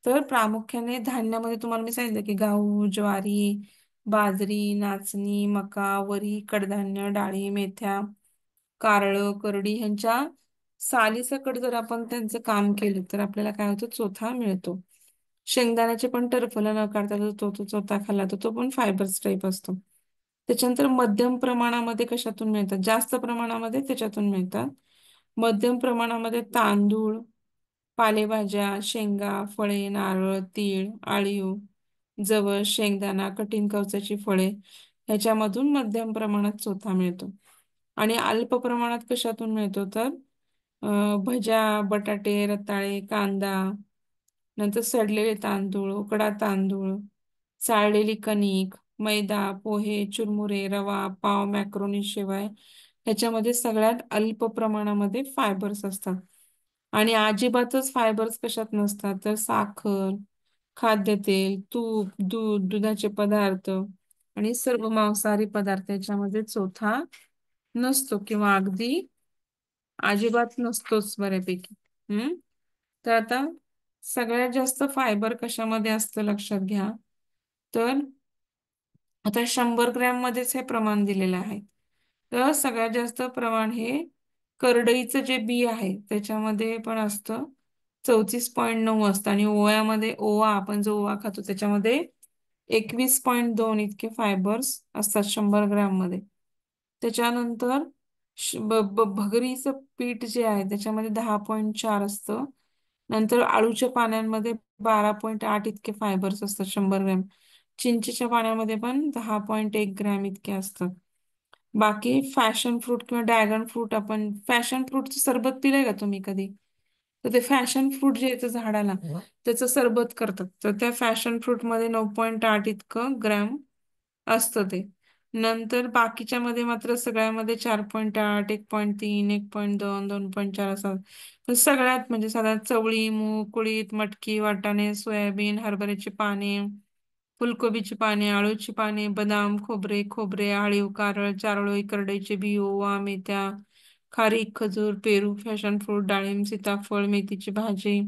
तर प्रामुख्याने धान्यामध्ये तुम्हाला मी सांगितलं की गहू, ज्वारी, बाजरी, नाचणी, मका, वरी, कडधान्य, डाळी, मेथ्या, कारळं, करडी ह्यांच्या सालीसकट जर आपण त्यांचं काम केलं तर आपल्याला काय होतं, चोथा मिळतो. शेंगदाण्याचे पण टरफलं न काढता जर तो चोथा खाल्ला तर तो पण फायबर्स टाईप असतो. त्याच्यानंतर मध्यम प्रमाणामध्ये कशातून मिळतात, जास्त प्रमाणामध्ये त्याच्यातून मिळतात. मध्यम प्रमाणामध्ये तांदूळ, पालेभाज्या, शेंगा, फळे, नारळ, तीळ, आळीव, जवस, शेंगदाणा, कठीण कवचाची फळे ह्याच्यामधून मध्यम प्रमाणात चोथा मिळतो. आणि अल्प प्रमाणात कशातून मिळतो, तर भज्या, बटाटे, रताळे, कांदा, नंतर सडलेले तांदूळ, उकडा तांदूळ, चाळलेली कणिक, मैदा, पोहे, चुरमुरे, रवा, पाव, मॅक्रोनी शिवाय ह्याच्यामध्ये सगळ्यात अल्प प्रमाणामध्ये फायबर्स असतात. आणि अजिबातच फायबर्स कशात नसतात, तर साखर, खाद्यतेल, तूप, दूध, दुधाचे पदार्थ आणि सर्व मांसाहारी पदार्थ याच्यामध्ये चोथा नसतो किंवा अगदी अजिबात नसतोच बऱ्यापैकी. तर आता सगळ्यात जास्त फायबर कशामध्ये असतं लक्षात घ्या, तर आता 100 ग्रॅम मध्येच हे प्रमाण दिलेलं आहे. तर सगळ्यात जास्त प्रमाण हे करडईचं जे बी आहे त्याच्यामध्ये पण असतं, 34.9 असतं आणि ओव्यामध्ये, ओवा आपण जो ओवा खातो त्याच्यामध्ये 21.2 इतके फायबर्स असतात 100 ग्रॅम मध्ये. त्याच्यानंतर भगरीचं पीठ जे आहे त्याच्यामध्ये 10.4 असतं. नंतर आळूच्या पाण्यामध्ये 12.8 इतके फायबर्स असतात 100 ग्रॅम. चिंचेच्या पाण्यामध्ये पण 10.1 ग्रॅम इतके असतात. बाकी फॅशन फ्रूट किंवा ड्रॅगन फ्रूट, आपण फॅशन फ्रूटचं सरबत पिलंय का तुम्ही कधी? तर ते फॅशन फ्रूट जे येतं झाडाला, त्याचं सरबत करतात. तर त्या फॅशन फ्रूट मध्ये 9.8 इतकं ग्रॅम असतं ते. नंतर बाकीच्या मध्ये मात्र सगळ्यामध्ये 4.8, 1.3, 1.2, 2.4 असं. पण सगळ्यात म्हणजे साधारण चवळी, मूग, कुळीथ, मटकी, वाटाणे, सोयाबीन, हरभऱ्याची पाने, फुलकोबीची पाने, अळूची पाने, बदाम, खोबरे, खोबरे, आळीव, कारळ, चारोळी, करडईचे बी, ओवा, मेथ्या, खारीक, खजूर, पेरू, फॅशन फ्रूट, डाळिंब, सीताफळ, मेथीची भाजी,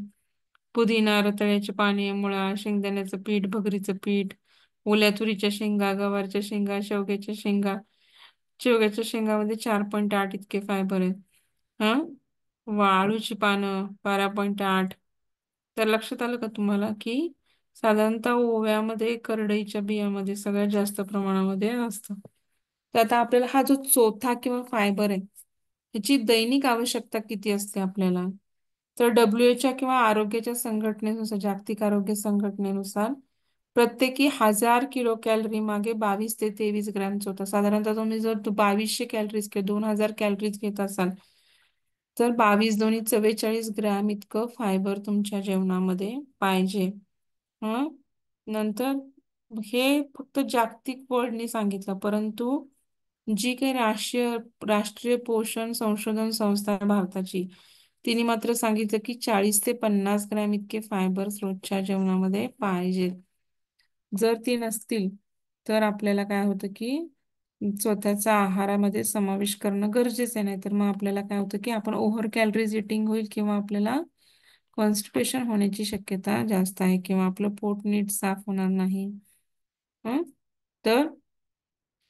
पुदिना, रताळ्याची पाने, मुळा, शेंगदाण्याचं पीठ, भगरीचं पीठ, ओल्या तुरीच्या शेंगा, गवारच्या शेंगा, शेवग्याच्या शेंगा. शेवग्याच्या शेंगामध्ये 4.8 इतके फायबर आहे. हा, वाळूची पानं 12.8. तर लक्षात आलं का तुम्हाला की साधारणतः ओव्यामध्ये, करडईच्या बियामध्ये सगळ्यात जास्त प्रमाणामध्ये असतं. तर आता आपल्याला हा जो चौथा किंवा फायबर आहे, ह्याची दैनिक आवश्यकता किती असते आपल्याला? तर WHO किंवा आरोग्याच्या संघटनेनुसार, जागतिक आरोग्य संघटनेनुसार प्रत्येकी 1000 किलो मागे 22 ते 23 ग्रॅमच होतं. साधारणतः तुम्ही जर 2200 कॅलरीज किंवा 2000 कॅलरीज घेत असाल, तर 22 दूनी 44 ग्रॅम इतकं फायबर तुमच्या जेवणामध्ये पाहिजे. हं नंतर हे फक्त जागतिक वर्ल्डने सांगितलं, परंतु जी काही राष्ट्रीय पोषण संशोधन संस्था आहे भारताची, तिने मात्र सांगितलं की 40 ते 50 ग्रॅम इतके फायबर रोजच्या जेवणामध्ये पाहिजे. जर ती नसतील तर आपल्याला काय होतं की स्वतःचा आहारामध्ये समावेश करणं गरजेचं आहे. नाही तर मग आपल्याला काय होतं की आपण ओव्हर कॅलरीज इटिंग होईल किंवा आपल्याला कॉन्स्टिपेशन होण्याची शक्यता जास्त आहे किंवा आपलं पोट नीट साफ होणार नाही. हं? तर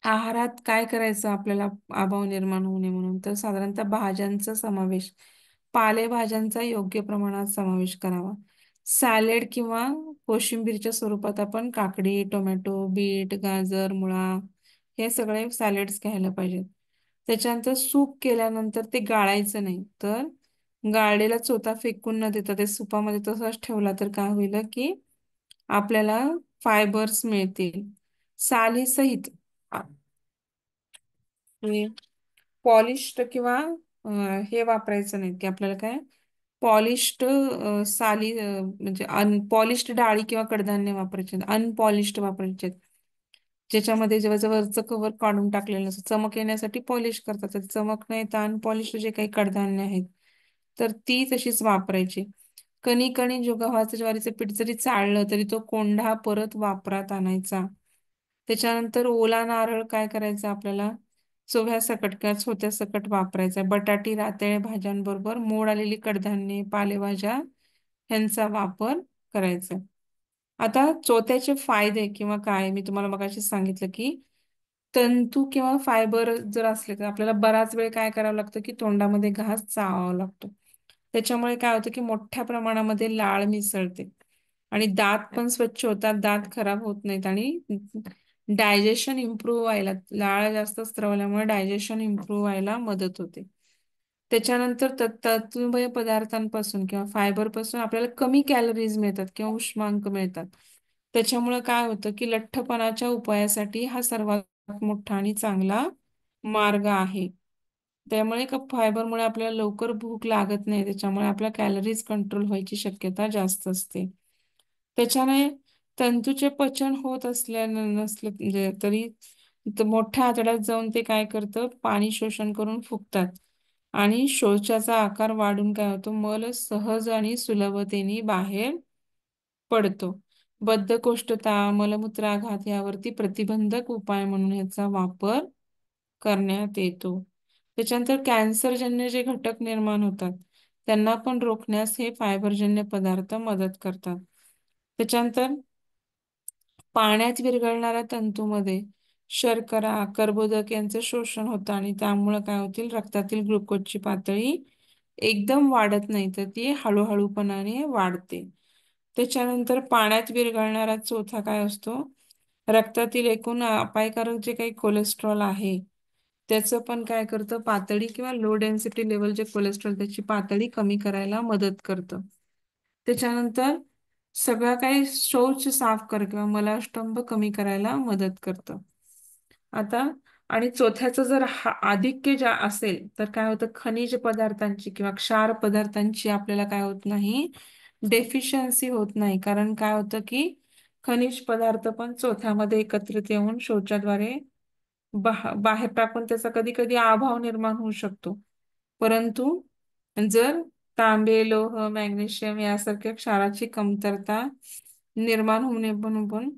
आहारात काय करायचं आपल्याला अभाव निर्माण होऊ नये म्हणून? तर साधारणतः भाज्यांचा समावेश, पालेभाज्यांचा योग्य प्रमाणात समावेश करावा. सॅलेड किंवा कोशिंबीरच्या स्वरूपात आपण काकडी, टोमॅटो, बीट, गाजर, मुळा हे सगळे सॅलेड्स घ्यायला पाहिजेत. त्याच्यानंतर सूप केल्यानंतर ते गाळायचं नाही, तर गाळलेला चोथा फेकून न देता ते सुपामध्ये तसाच ठेवला तर काय होईल की आपल्याला फायबर्स मिळतील. सालीसहित पॉलिश्ड किंवा हे वापरायचं नाही की आपल्याला काय पॉलिश्ड साली म्हणजे अनपॉलिश्ड डाळी किंवा कडधान्य वापरायचे, अनपॉलिश्ड वापरायचे, ज्याच्यामध्ये जेव्हा वरचं कव्हर काढून टाकलेलं नसतं. चमक येण्यासाठी पॉलिश करतात, तर चमक नाही तर अनपॉलिश्ड जे काही कडधान्य आहेत तर ती तशीच वापरायची. कणी जो गव्हाचं ज्वारीचं पीठ जरी चाळलं तरी तो कोंढा परत वापरात आणायचा. त्याच्यानंतर ओला नारळ काय करायचं आपल्याला चोव्यासकट किंवा छोट्यासकट वापरायचा. बटाटी, रातळे भाज्यांबरोबर मोड आलेली कडधान्ये, पालेभाज्या ह्यांचा वापर करायचा. आता चोथ्याचे फायदे किंवा काय, मी तुम्हाला मगाशी सांगितलं की तंतू किंवा फायबर जर असले तर आपल्याला बराच वेळ काय करावं लागतं की तोंडामध्ये घास चावावा लागतो. त्याच्यामुळे काय होतं की मोठ्या प्रमाणामध्ये लाळ मिसळते आणि दात पण स्वच्छ होतात, दात खराब होत नाहीत आणि डायजेशन इम्प्रूव्ह व्हायला, लाळ जास्त स्त्रवल्यामुळे डायजेशन इम्प्रूव्ह व्हायला मदत होते. त्याच्यानंतर तत्समय पदार्थांपासून किंवा फायबर पासून आपल्याला कमी कॅलरीज मिळतात किंवा उष्मांक मिळतात. त्याच्यामुळे काय होतं की लठ्ठपणाच्या उपायासाठी हा सर्वात मोठा आणि चांगला मार्ग आहे. त्यामुळे का फायबरमुळे आपल्याला लवकर भूक लागत नाही, त्याच्यामुळे आपल्या कॅलरीज कंट्रोल व्हायची शक्यता जास्त असते. त्याच्याने तंतूचे पचन होत नसलं म्हणजे तरी मोठ्या आतड्यात जाऊन ते काय करतं, पाणी शोषण करून फुगतात आणि शौचाचा आकार वाढून काय होतो, मल सहज आणि सुलभतेने बाहेर पडतो. बद्धकोष्ठता, मलमूत्राघात यावरती प्रतिबंधक उपाय म्हणून याचा वापर करण्यात येतो. त्याच्यानंतर कॅन्सरजन्य जे घटक निर्माण होतात त्यांना पण रोखण्यास हे फायबरजन्य पदार्थ मदत करतात. त्याच्यानंतर पाण्यात विरघळणाऱ्या तंतूमध्ये शर्करा, कर्बोदक यांचं शोषण होतं आणि त्यामुळे काय होतील, रक्तातील ग्लुकोजची पातळी एकदम वाढत नाही तर ती हळूहळूपणाने वाढते. त्याच्यानंतर पाण्यात विरघळणारा चौथा काय असतो, रक्तातील एकूण अपायकारक जे काही कोलेस्ट्रॉल आहे त्याचं पण काय करतं, पातळी किंवा लो डेन्सिटी लेवल जे कोलेस्ट्रॉल त्याची पातळी कमी करायला मदत करतं. त्याच्यानंतर सगळं काही शौच साफ कर किंवा मलास्तंभ कमी करायला मदत करतं. आता आणि चौथ्याचं जर आधिक्य असेल तर काय होतं, खनिज पदार्थांची किंवा क्षार पदार्थांची आपल्याला काय होत नाही, डेफिशियन्सी होत नाही. कारण काय होतं की खनिज पदार्थ पण चौथ्यामध्ये एकत्रित येऊन शौचाद्वारे बाहेर टाकून त्याचा कधी कधी अभाव निर्माण होऊ शकतो. परंतु जर तांबे, लोह, मॅग्नेशियम यासारख्या क्षाराची कमतरता निर्माण होणे म्हणून पण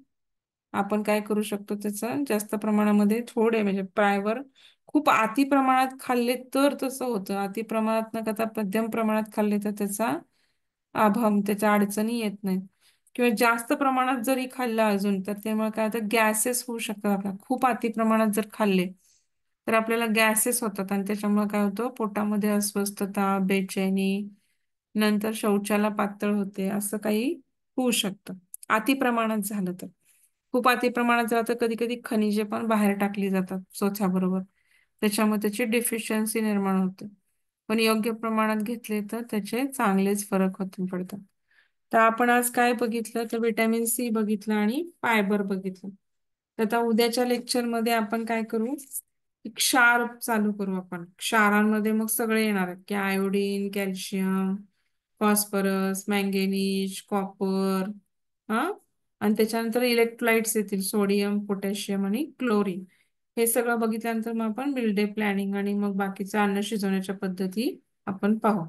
आपण काय करू शकतो, त्याचं जास्त प्रमाणामध्ये थोडे म्हणजे प्रायवर खूप अति प्रमाणात खाल्ले तर तसं होतं. अति प्रमाणात न खाता मध्यम प्रमाणात खाल्ले तर त्याचा अभाव, त्याच्या अडचणी येत नाहीत. किंवा जास्त प्रमाणात जरी खाल्लं अजून तर त्यामुळे काय होतं, गॅसेस होऊ शकतात. आपल्याला खूप अति प्रमाणात जर खाल्ले तर आपल्याला गॅसेस होतात आणि त्याच्यामुळे काय होतं, पोटामध्ये अस्वस्थता, बेचैनी, नंतर शौचाला पातळ होते, असं काही होऊ शकतं अति प्रमाणात झालं तर. खूप अति प्रमाणात झालं तर कधी कधी खनिजे पण बाहेर टाकली जातात चोथ्याबरोबर, त्याच्यामुळे त्याची डेफिशियन्सी निर्माण होते. पण योग्य प्रमाणात घेतले तर त्याचे चांगलेच फरक होतून पडतात. तर आपण आज काय बघितलं, तर विटॅमिन सी बघितलं आणि फायबर बघितलं. तर आता उद्याच्या लेक्चरमध्ये आपण काय करू, क्षार चालू करू. आपण क्षारांमध्ये मग सगळे येणार आहेत की iodine, calcium, phosphorus, manganese, copper, हा, आणि त्याच्यानंतर इलेक्ट्रोलाइट्स येतील, सोडियम, पोटॅशियम आणि क्लोरीन. हे सगळं बघितल्यानंतर मग आपण मिल डे प्लॅनिंग आणि मग बाकीचं अन्न शिजवण्याच्या पद्धती आपण पाहू.